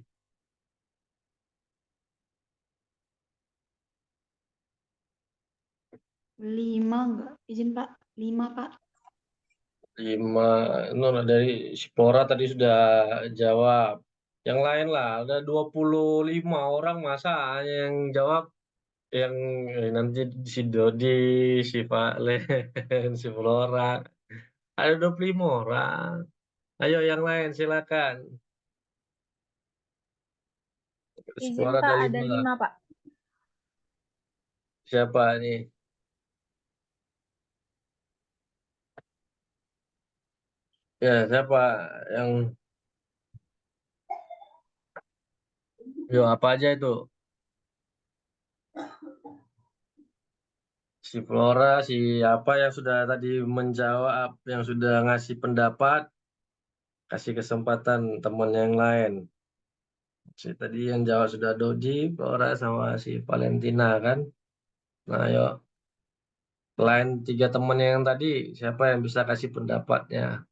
5 enggak? Izin Pak, 5 Pak. 5, dari Sipora tadi sudah jawab. Yang lain lah, ada 25 orang masa hanya yang jawab yang nanti si Dodi, si Valen, si Flora. Ada 25 orang. Ayo yang lain silakan. Izin Sipora Pak, ada ada 5. 5 Pak. Siapa nih? Ya, siapa yang yo apa aja itu? Si Flora, si apa yang sudah tadi menjawab, yang sudah ngasih pendapat, kasih kesempatan teman yang lain. Si tadi yang jawab sudah Doji, Flora sama si Valentina kan. Nah, yuk. Selain 3 teman yang tadi, siapa yang bisa kasih pendapatnya?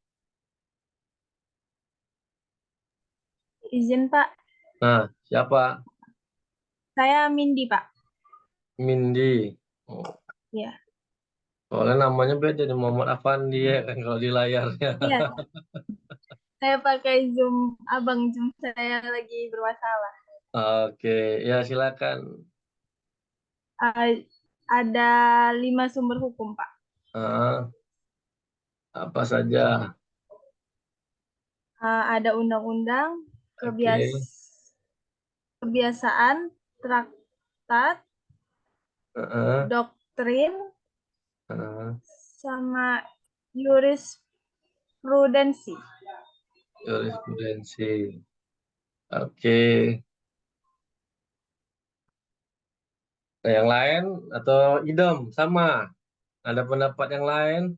Izin Pak, Nah, siapa? saya Mindy Pak. Mindy. Oh, Iya, soalnya namanya beda nih, Muhammad Afandi ya kan kalau di layarnya. iya. Saya pakai Zoom, abang Zoom saya lagi bermasalah. Oke, ya silakan. Eh, ada 5 sumber hukum Pak. Ah, apa saja? Ada undang-undang, Oke. kebiasaan, traktat, Heeh, doktrin, heeh. sama jurisprudensi. Jurisprudensi. Oke. Nah, yang lain atau idem sama? Ada pendapat yang lain?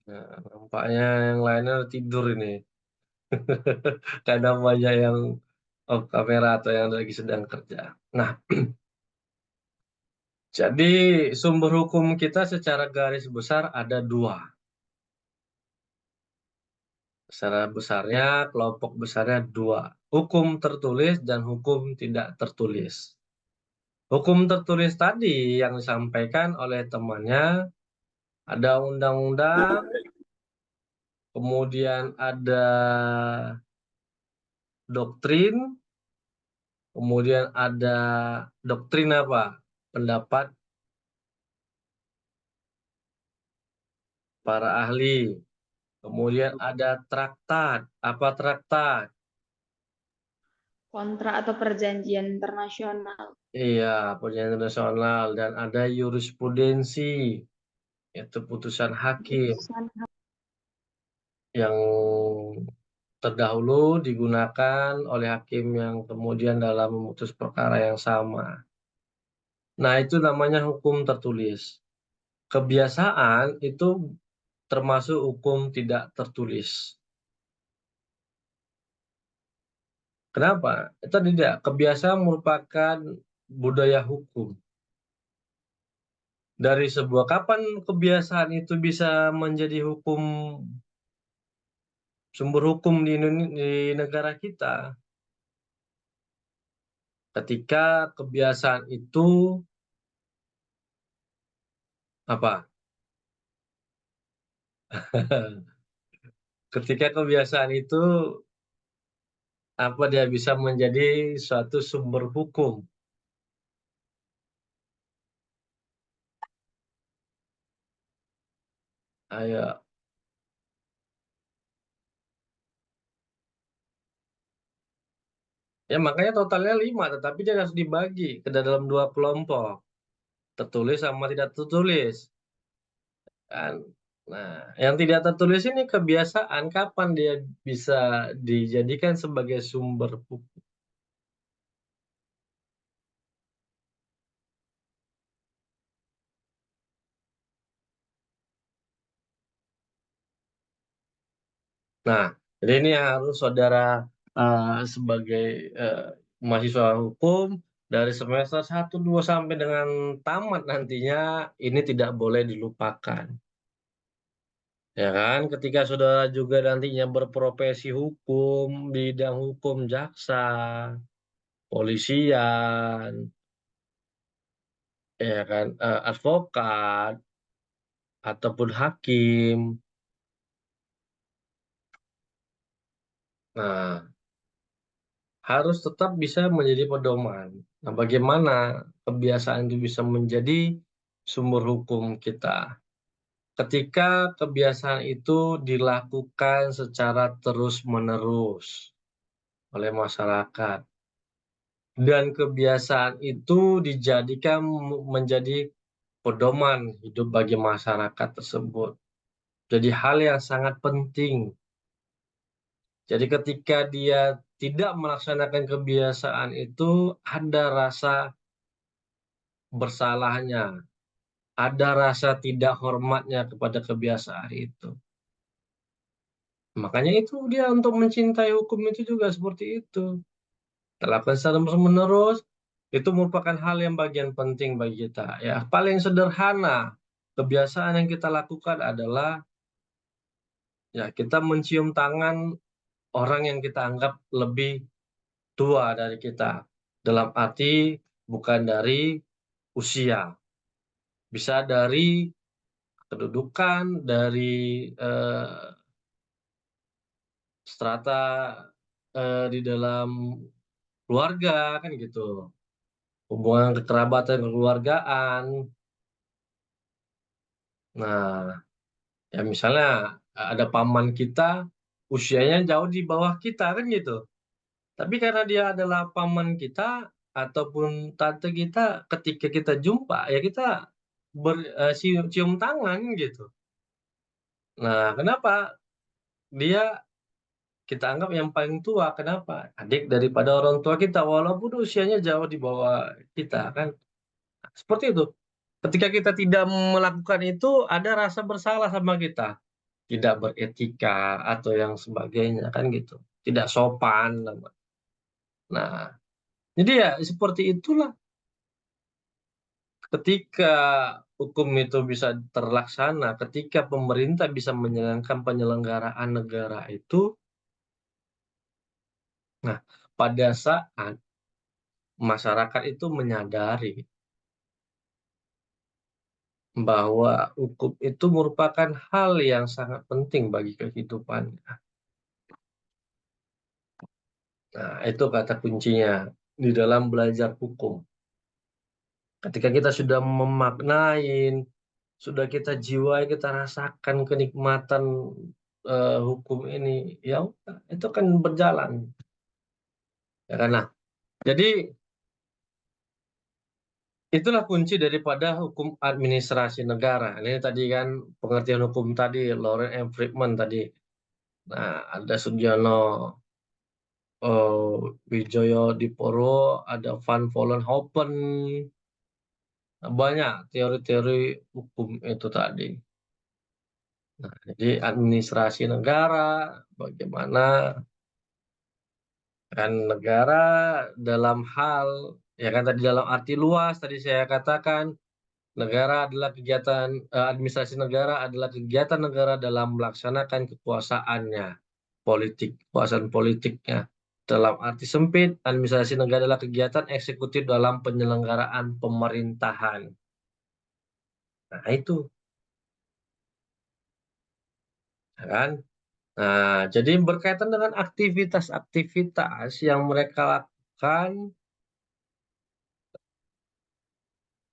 Nah, nampaknya yang lainnya tidur ini. Karena banyak yang off kamera atau yang lagi sedang kerja. Nah, jadi sumber hukum kita secara garis besar ada 2. Secara besarnya, kelompok besarnya 2. Hukum tertulis dan hukum tidak tertulis. Hukum tertulis tadi yang disampaikan oleh temannya, ada undang-undang, kemudian ada doktrin, kemudian ada doktrin apa? Pendapat para ahli. Kemudian ada traktat. Apa traktat? Kontrak atau perjanjian internasional. Iya, perjanjian internasional. Dan ada jurisprudensi, yaitu putusan hakim Putusan yang terdahulu digunakan oleh hakim yang kemudian dalam memutus perkara yang sama. Nah, itu namanya hukum tertulis. Kebiasaan itu termasuk hukum tidak tertulis. Kenapa? Itu tidak. Kebiasaan merupakan budaya hukum. Dari sebuah kapan kebiasaan itu bisa menjadi hukum, sumber hukum di negara kita? Ketika kebiasaan itu apa? Ketika kebiasaan itu apa dia bisa menjadi suatu sumber hukum? Ayo. Ya makanya totalnya 5, tetapi dia harus dibagi ke dalam 2 kelompok. Tertulis sama tidak tertulis. Kan? Nah, yang tidak tertulis ini kebiasaan kapan dia bisa dijadikan sebagai sumber hukum? Nah, jadi ini yang harus saudara sebagai mahasiswa hukum dari semester 1, 2 sampai dengan tamat nantinya ini tidak boleh dilupakan. Ya kan, ketika saudara juga nantinya berprofesi hukum, bidang hukum jaksa, polisian, ya kan, advokat ataupun hakim. Nah, harus tetap bisa menjadi pedoman. Nah, bagaimana kebiasaan itu bisa menjadi sumber hukum kita? Ketika kebiasaan itu dilakukan secara terus-menerus oleh masyarakat. dan kebiasaan itu dijadikan menjadi pedoman hidup bagi masyarakat tersebut. Jadi hal yang sangat penting. Jadi ketika dia tidak melaksanakan kebiasaan itu, ada rasa bersalahnya, ada rasa tidak hormatnya kepada kebiasaan itu. Makanya itu dia untuk mencintai hukum itu juga seperti itu. Lakukan secara terus-menerus, itu merupakan hal yang bagian penting bagi kita. Ya, paling sederhana kebiasaan yang kita lakukan adalah ya kita mencium tangan orang yang kita anggap lebih tua dari kita. Dalam arti bukan dari usia, bisa dari kedudukan, dari strata di dalam keluarga kan gitu. Hubungan kekerabatan kekeluargaan. Nah, ya misalnya ada paman kita usianya jauh di bawah kita kan gitu. Tapi karena dia adalah paman kita ataupun tante kita, ketika kita jumpa ya kita cium tangan gitu. Nah, kenapa? Dia kita anggap yang paling tua. Kenapa? Adik daripada orang tua kita walaupun usianya jauh di bawah kita kan. Seperti itu. Ketika kita tidak melakukan itu, ada rasa bersalah sama kita. Tidak beretika atau yang sebagainya kan gitu. Tidak sopan. Nah, jadi ya seperti itulah. Ketika hukum itu bisa terlaksana, ketika pemerintah bisa menjalankan penyelenggaraan negara itu, nah pada saat masyarakat itu menyadari bahwa hukum itu merupakan hal yang sangat penting bagi kehidupannya. Nah, itu kata kuncinya di dalam belajar hukum. Ketika kita sudah memaknain, sudah kita jiwai, kita rasakan kenikmatan hukum ini, ya udah, itu kan berjalan. Ya kan? Nah, jadi itulah kunci daripada hukum administrasi negara. Ini tadi kan pengertian hukum tadi, Lawrence M. Friedman tadi. Nah, ada Sugiono Wijoyo Diporo, ada Van Vollenhoven, banyak teori-teori hukum itu tadi. Nah, jadi administrasi negara, bagaimana kan negara dalam hal, ya kan tadi dalam arti luas, tadi saya katakan, negara adalah kegiatan, administrasi negara adalah kegiatan negara dalam melaksanakan kekuasaannya, kekuasaan politiknya. Dalam arti sempit, administrasi negara adalah kegiatan eksekutif dalam penyelenggaraan pemerintahan. Nah, itu. Ya kan? Nah, jadi berkaitan dengan aktivitas-aktivitas yang mereka lakukan,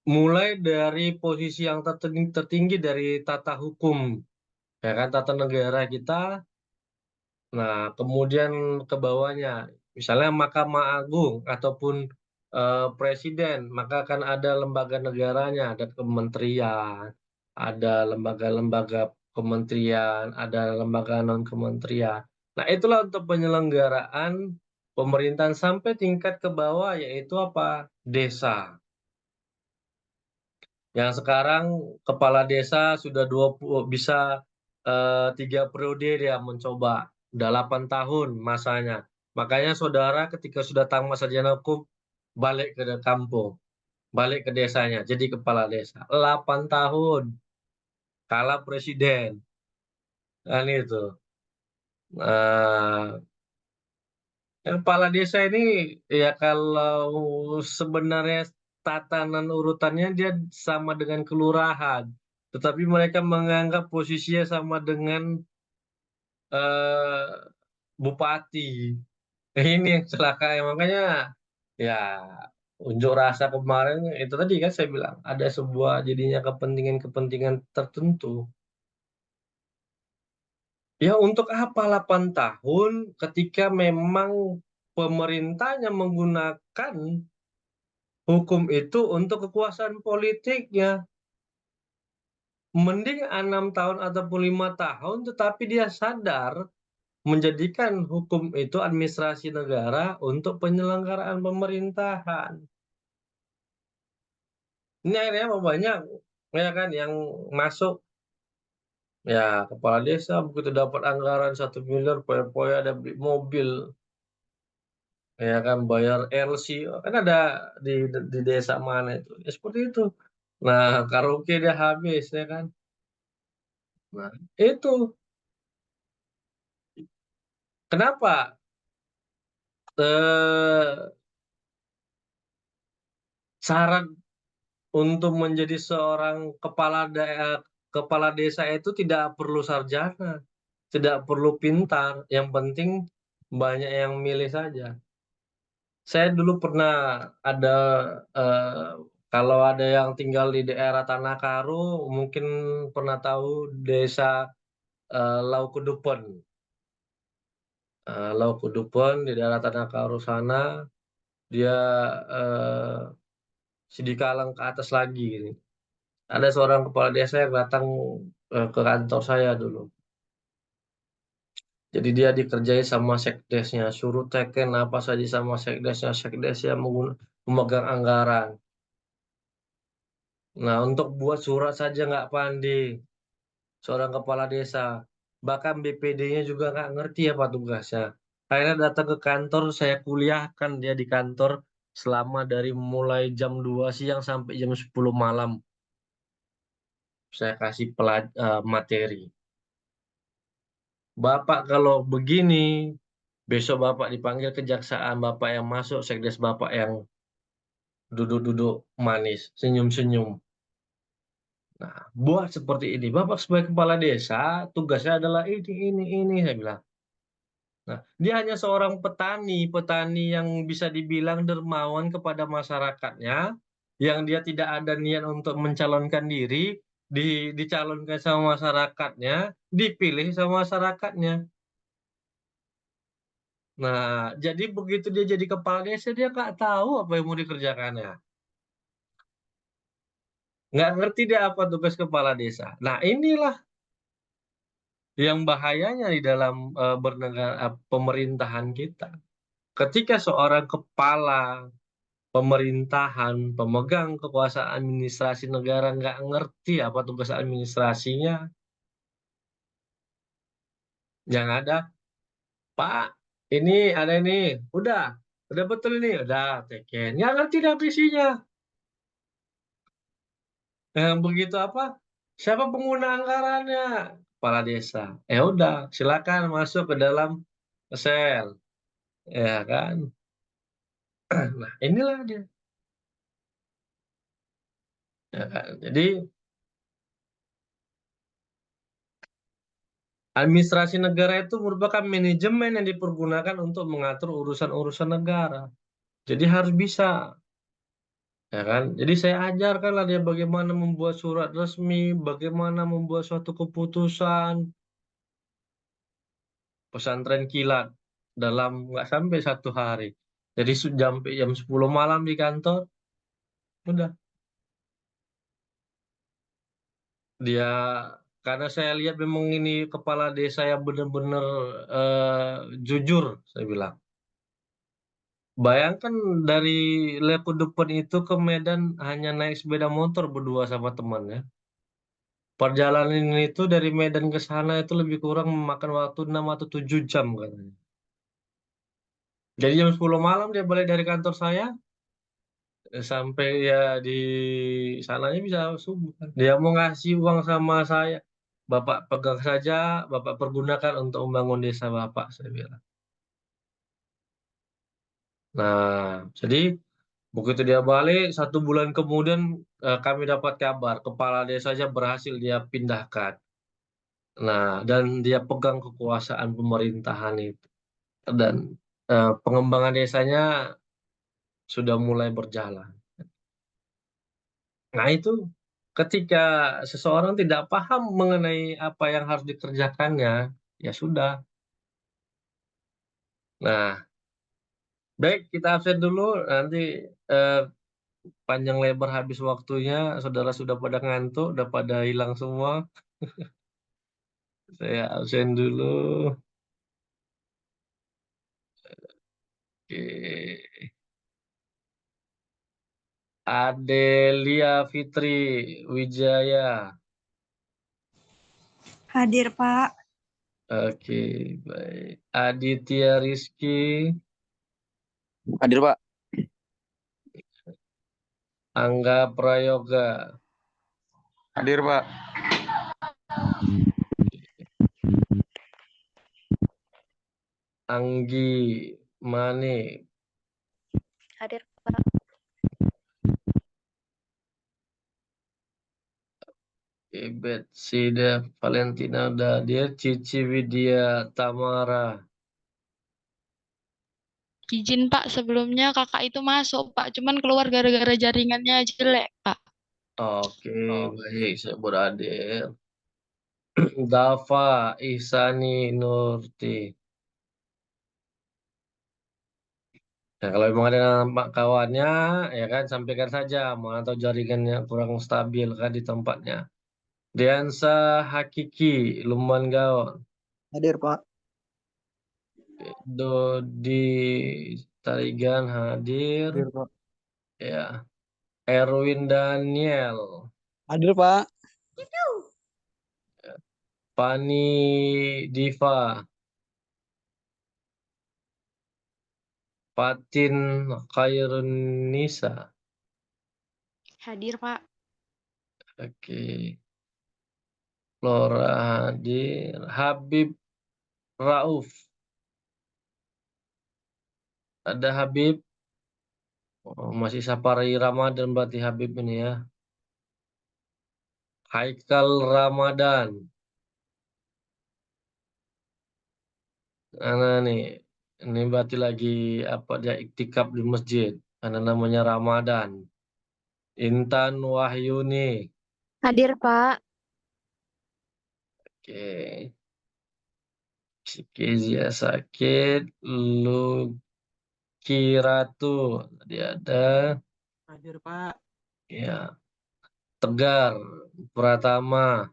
mulai dari posisi yang tertinggi dari tata hukum, ya kan, tata negara kita. Nah, kemudian ke bawahnya, misalnya Mahkamah Agung ataupun Presiden, maka akan ada lembaga negaranya, ada kementerian, ada lembaga-lembaga kementerian, ada lembaga non-kementerian. Nah, itulah untuk penyelenggaraan pemerintahan sampai tingkat ke bawah, yaitu apa? Desa. Yang sekarang kepala desa sudah 20, bisa 3 periode dia mencoba, udah 8 tahun masanya. Makanya saudara ketika sudah tamat sarjana hukum balik ke kampung, balik ke desanya, jadi kepala desa. 8 tahun kalah presiden, kan itu. Nah, kepala desa ini ya kalau sebenarnya tatanan urutannya dia sama dengan kelurahan, tetapi mereka menganggap posisinya sama dengan eh, bupati. Ini yang celaka ya, makanya ya unjuk rasa kemarin itu tadi kan saya bilang ada sebuah jadinya kepentingan-kepentingan tertentu. Ya untuk apa 8 tahun ketika memang pemerintahnya menggunakan hukum itu untuk kekuasaan politiknya. Mending 6 tahun ataupun 5 tahun, tetapi dia sadar menjadikan hukum itu administrasi negara untuk penyelenggaraan pemerintahan. Ini akhirnya apa banyak ya kan yang masuk, ya kepala desa begitu dapat anggaran 1 miliar, poya-poya ada beli mobil, ya kan bayar LC, kan ada di desa mana itu, ya seperti itu. Nah, karaoke dia habis, ya kan. Nah, itu kenapa eh, syarat untuk menjadi seorang kepala desa itu tidak perlu sarjana, tidak perlu pintar, yang penting banyak yang milih saja. Saya dulu pernah ada eh, kalau ada yang tinggal di daerah Tanah Karo, mungkin pernah tahu desa Laukudupen. Laukudupen di daerah Tanah Karo sana, dia eh, Sidikalang ke atas lagi, gitu. Ada seorang kepala desa yang datang ke kantor saya dulu. Jadi dia dikerjai sama sekdesnya, suruh teken apa saja sama sekdesnya, sekdesnya memegang anggaran. Nah, untuk buat surat saja nggak pandai seorang kepala desa. Bahkan BPD-nya juga nggak ngerti apa tugasnya. Akhirnya datang ke kantor, saya kuliahkan dia di kantor selama dari mulai jam 2 siang sampai jam 10 malam. Saya kasih materi. Bapak kalau begini, besok Bapak dipanggil kejaksaan, Bapak yang masuk, sekdes Bapak yang duduk-duduk manis, senyum-senyum. Nah, buat seperti ini. Bapak sebagai kepala desa, tugasnya adalah ini, saya bilang. Nah, dia hanya seorang petani yang bisa dibilang dermawan kepada masyarakatnya, yang dia tidak ada niat untuk mencalonkan diri, dicalonkan sama masyarakatnya, dipilih sama masyarakatnya. Nah, jadi begitu dia jadi kepala desa, dia nggak tahu apa yang mau dikerjakannya. Nggak ngerti dia apa tugas kepala desa. Nah, inilah yang bahayanya di dalam bernegara pemerintahan kita. Ketika seorang kepala pemerintahan, pemegang kekuasaan administrasi negara nggak ngerti apa tugas administrasinya, yang ada, Pak, ini ada ini, udah betul ini, udah teken, nggak ngerti dia isinya. Begitu apa? Siapa pengguna anggarannya? Kepala desa. Ya udah, silakan masuk ke dalam sel, ya kan? Nah, inilah dia. Ya kan? Jadi administrasi negara itu merupakan manajemen yang dipergunakan untuk mengatur urusan-urusan negara. Jadi harus bisa, ya kan? Jadi saya ajarkan lah dia bagaimana membuat surat resmi, bagaimana membuat suatu keputusan, pesantren kilat dalam nggak sampai 1 hari. Jadi sampai jam 10 malam di kantor, udah. Dia, karena saya lihat memang ini kepala desa yang benar-benar jujur, saya bilang. Bayangkan dari Lepudepan itu ke Medan hanya naik sepeda motor berdua sama temannya. Perjalanan itu dari Medan ke sana itu lebih kurang memakan waktu 6 atau 7 jam katanya. Jadi jam 10 malam dia balik dari kantor saya, sampai ya di sananya bisa subuh kan. Dia mau ngasih uang sama saya, Bapak pegang saja, Bapak pergunakan untuk membangun desa Bapak, saya bilang. Nah, jadi begitu dia balik, 1 bulan kemudian kami dapat kabar kepala desanya berhasil dia pindahkan. Nah, dan dia pegang kekuasaan pemerintahan itu. Dan pengembangan desanya sudah mulai berjalan. Nah, itu ketika seseorang tidak paham mengenai apa yang harus dikerjakannya, ya sudah. Nah, Baik, kita absen dulu. Nanti panjang lebar habis waktunya. Saudara sudah pada ngantuk, udah pada hilang semua. Saya absen dulu. Oke. Adelia Fitri Wijaya. Hadir, Pak. Oke, baik. Aditya Rizky. Hadir, Pak. Angga Prayoga. Hadir, Pak. Anggi Mane. Hadir, Pak. Ibet Sida Valentina udah hadir. Cici Widya Tamara. Izin Pak, sebelumnya kakak itu masuk Pak, cuman keluar gara-gara jaringannya jelek Pak. Oke, baik. Saya berhadir. Dava Ihsani Nurti. Nah, kalau memang ada nama kawannya, ya kan sampaikan saja. Mana tahu jaringannya kurang stabil kan di tempatnya. Diansa Hakiki, Luman Gaon. Hadir, Pak. Dodi Tarigan hadir. Hadir, Pak. Ya. Erwin Daniel. Hadir, Pak. Pani Diva. Fatin Khairunisa. Hadir Pak. Oke. Flora hadir. Habib Rauf. Ada Habib. Oh, masih Sapari Ramadan berarti Habib ini ya. Haikal Ramadan. Mana nih? Ini berarti lagi apa dia iktikaf di masjid. Karena namanya Ramadan. Intan Wahyuni. Hadir, Pak. Oke. Kezia sakit. Lukiratu. Tadi ada. Hadir, Pak. Ya. Tegar. Pratama.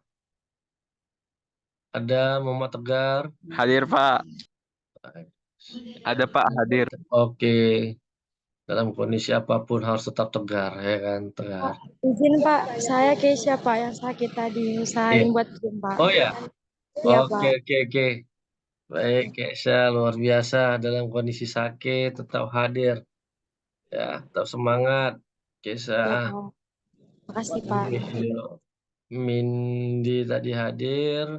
Ada Muhammad Tegar. Hadir, Pak. Ada, Pak. Hadir. Oke. Dalam kondisi apapun harus tetap tegar, ya kan? Tegar. Izin, Pak. Saya Keisha, Pak, yang sakit tadi. Usahain Iya. buat Zoom, Pak. Oh ya? Iya, Oke, Pak. oke. Baik, Kesha, luar biasa dalam kondisi sakit, tetap hadir. Ya, tetap semangat, Kesha. Iya, Pak. Makasih, Pak. Mindy tadi hadir.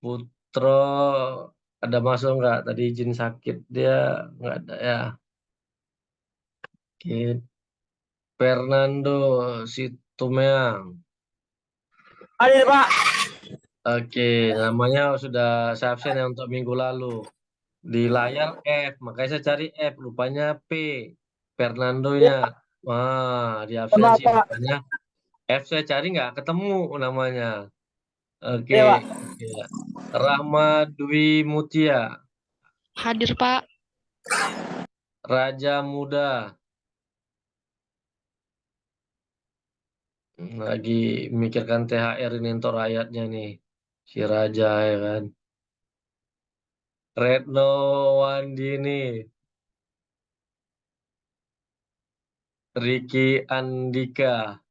Putro, ada masuk nggak? Tadi izin sakit dia, nggak ada ya. Oke. Fernando Situmeang. Hadir, Pak. Oke, namanya sudah saya absen ya untuk minggu lalu. Di layar F, makanya saya cari F, rupanya P. Fernando-nya. Wah, di absensi Pak. makanya F saya cari nggak ketemu namanya. Oke, Iya, Pak. ya. Rahma Dwi Mutia, Hadir Pak. Raja Muda. Lagi mikirkan THR ini untuk rakyatnya nih. Si Raja ya kan. Retno Wandini. Ricky Andika.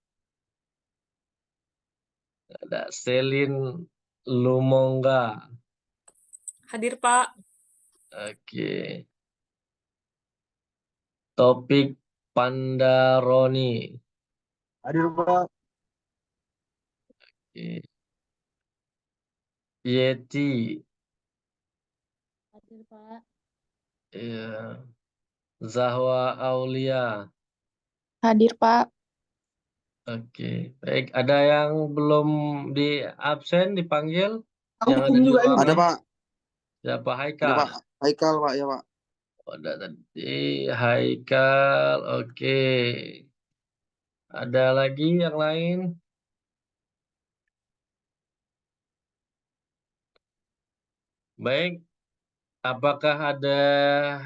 Ada Selin Lumongga. Hadir, Pak. Oke. Topik Pandaroni. Hadir, Pak. Oke. Yeti. Hadir, Pak. Ya. Zahwa Aulia. Hadir, Pak. Oke. Baik, ada yang belum di absen dipanggil? Aku Yang ada belum di juga ini. ruangan? Ada, Pak. Siapa? Ada, Haikal. Pak. Haikal, Pak. Ya, Pak. Oh, ada tadi Haikal. Oke. Ada lagi yang lain? Baik. Apakah ada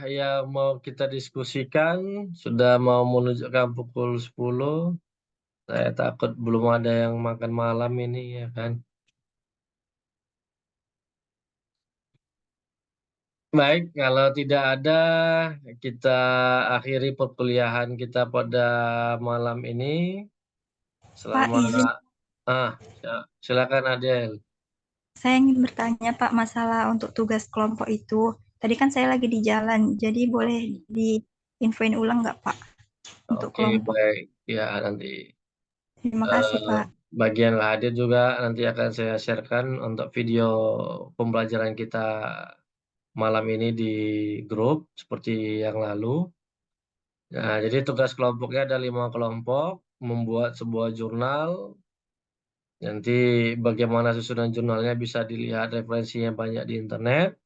yang mau kita diskusikan? Sudah mau menunjukkan pukul 10. Saya takut belum ada yang makan malam ini ya kan. Baik, kalau tidak ada, kita akhiri perkuliahan kita pada malam ini. Selamat. izin. Silakan Adel. Saya ingin bertanya Pak masalah untuk tugas kelompok itu. Tadi kan saya lagi di jalan, jadi boleh diinfoin ulang nggak Pak untuk Oke, kelompok? baik. Ya, nanti Terima kasih Pak. bagian hadir juga nanti akan saya sharekan untuk video pembelajaran kita malam ini di grup seperti yang lalu. Nah, jadi tugas kelompoknya ada 5 kelompok, membuat sebuah jurnal. Nanti bagaimana susunan jurnalnya bisa dilihat referensinya banyak di internet.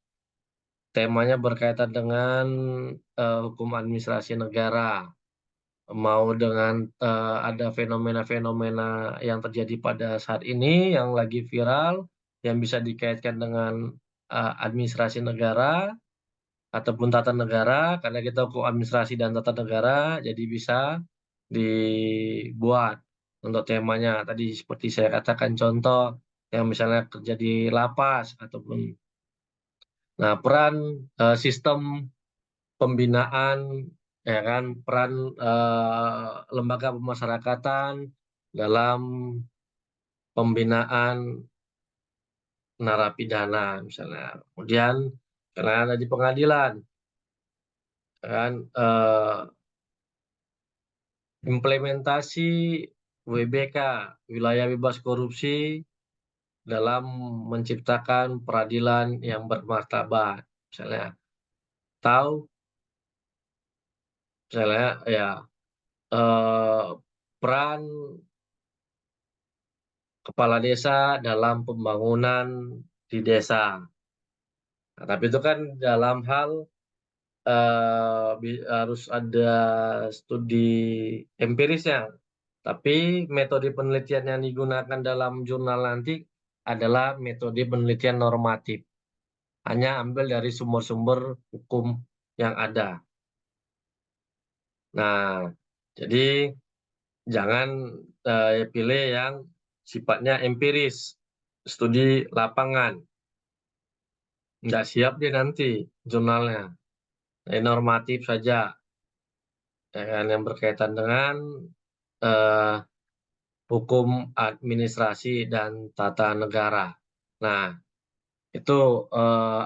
Temanya berkaitan dengan hukum administrasi negara. Mau dengan ada fenomena-fenomena yang terjadi pada saat ini yang lagi viral, yang bisa dikaitkan dengan administrasi negara ataupun tata negara, karena kita hukum administrasi dan tata negara, jadi bisa dibuat untuk temanya. Tadi seperti saya katakan contoh, yang misalnya kerja di lapas, ataupun peran sistem pembinaan, ya kan, peran lembaga pemasyarakatan dalam pembinaan narapidana misalnya. Kemudian karena ada di pengadilan, kan implementasi WBK, wilayah bebas korupsi, dalam menciptakan peradilan yang bermartabat, misalnya. Tahu, misalnya ya peran kepala desa dalam pembangunan di desa. Nah, tapi itu kan dalam hal harus ada studi empirisnya. Tapi metode penelitian yang digunakan dalam jurnal nanti adalah metode penelitian normatif. Hanya ambil dari sumber-sumber hukum yang ada. Nah, jadi jangan pilih yang sifatnya empiris, studi lapangan. Nggak siap dia nanti jurnalnya. Normatif saja, ya kan, yang berkaitan dengan hukum administrasi dan tata negara. Nah, itu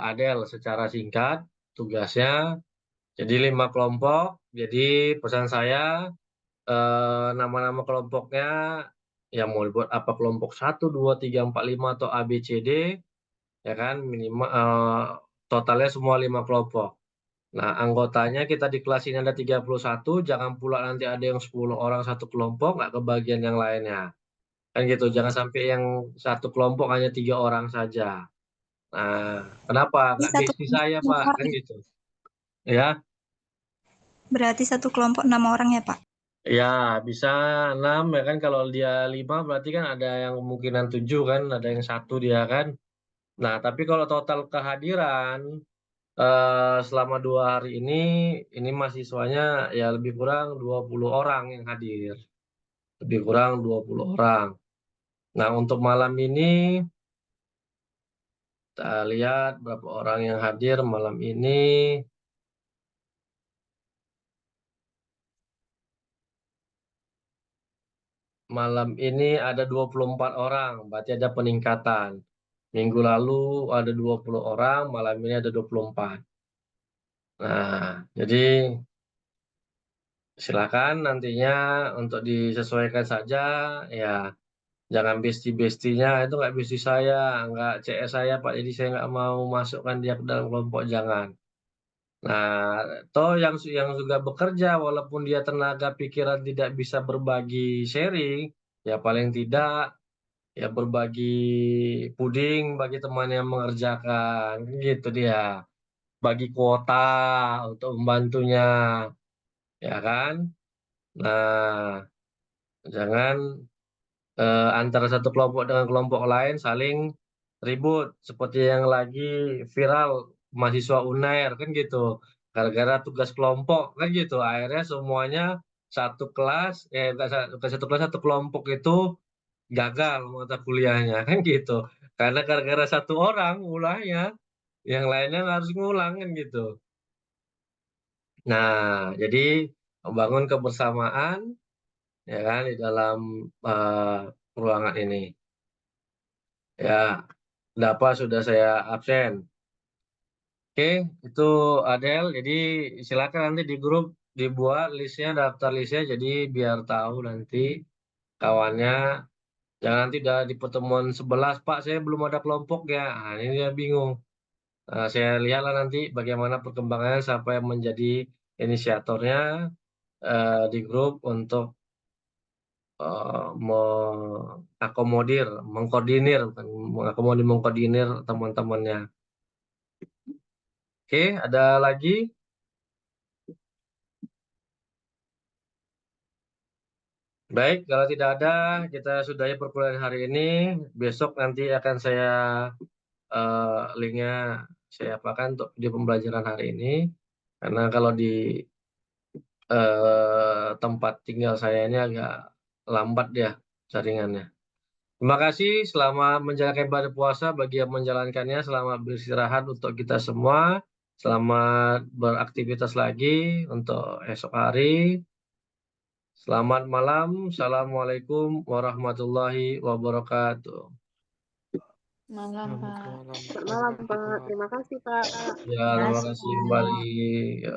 Adel secara singkat tugasnya. Jadi 5 kelompok. Jadi pesan saya nama-nama kelompoknya yang mau dibuat apa kelompok 1, 2, 3, 4, 5 atau A, B, C, D, ya kan, minimal totalnya semua 5 kelompok. Nah, anggotanya kita di kelas ini ada 31, jangan pula nanti ada yang 10 orang satu kelompok, nggak kebagian yang lainnya. Kan gitu, jangan sampai yang satu kelompok hanya 3 orang saja. Nah, kenapa? Nggak Satu besti saya, kelompok Pak, kan gitu. Ya, berarti satu kelompok 6 orang ya Pak? ya bisa 6, ya kan, kalau dia 5 berarti kan ada yang kemungkinan 7 kan, ada yang 1 dia kan. Nah, tapi kalau total kehadiran selama 2 hari ini mahasiswanya ya lebih kurang 20 orang yang hadir. Lebih kurang 20 orang. Nah, untuk malam ini, kita lihat berapa orang yang hadir malam ini. Malam ini ada 24 orang, berarti ada peningkatan. Minggu lalu ada 20 orang, malam ini ada 24. Nah, jadi silakan nantinya untuk disesuaikan saja, ya. Jangan besti-bestinya, itu nggak besti saya, nggak CS saya Pak, jadi saya nggak mau masukkan dia ke dalam kelompok, jangan. Nah, toh yang juga bekerja, walaupun dia tenaga pikiran tidak bisa berbagi sharing, ya paling tidak ya berbagi puding bagi teman yang mengerjakan, gitu dia. Bagi kuota untuk membantunya, ya kan? Nah, jangan antara satu kelompok dengan kelompok lain saling ribut seperti yang lagi viral mahasiswa UNAIR kan gitu. Gara-gara tugas kelompok kan gitu. Akhirnya semuanya satu kelas, bukan satu kelas, satu kelompok itu gagal mata kuliahnya kan gitu. Karena gara-gara satu orang ulahnya, yang lainnya harus ngulang kan gitu. Nah, jadi membangun kebersamaan ya kan di dalam ruangan ini. Ya, dapat sudah saya absen. Oke, itu Adel. Jadi silakan nanti di grup dibuat listnya, daftar listnya. Jadi biar tahu nanti kawannya. Jangan nanti udah di pertemuan 11, Pak, saya belum ada kelompok ya. Nah, ini dia bingung. Saya lihatlah nanti bagaimana perkembangannya sampai menjadi inisiatornya di grup untuk mengakomodir, mengkoordinir, bukan mengakomodir, mengkoordinir teman-temannya. Oke, ada lagi? Baik, kalau tidak ada, kita sudahi perkuliahan hari ini. Besok nanti akan saya linknya saya apakan untuk video pembelajaran hari ini. Karena kalau di tempat tinggal saya ini agak lambat ya jaringannya. Terima kasih selama menjalankan ibadah puasa bagi yang menjalankannya, selamat beristirahat untuk kita semua. Selamat beraktivitas lagi untuk esok hari. Selamat malam. Assalamualaikum warahmatullahi wabarakatuh. Malam, Pak. Selamat malam, Pak. Terima kasih, Pak. Ya, terima kasih kembali. Ya.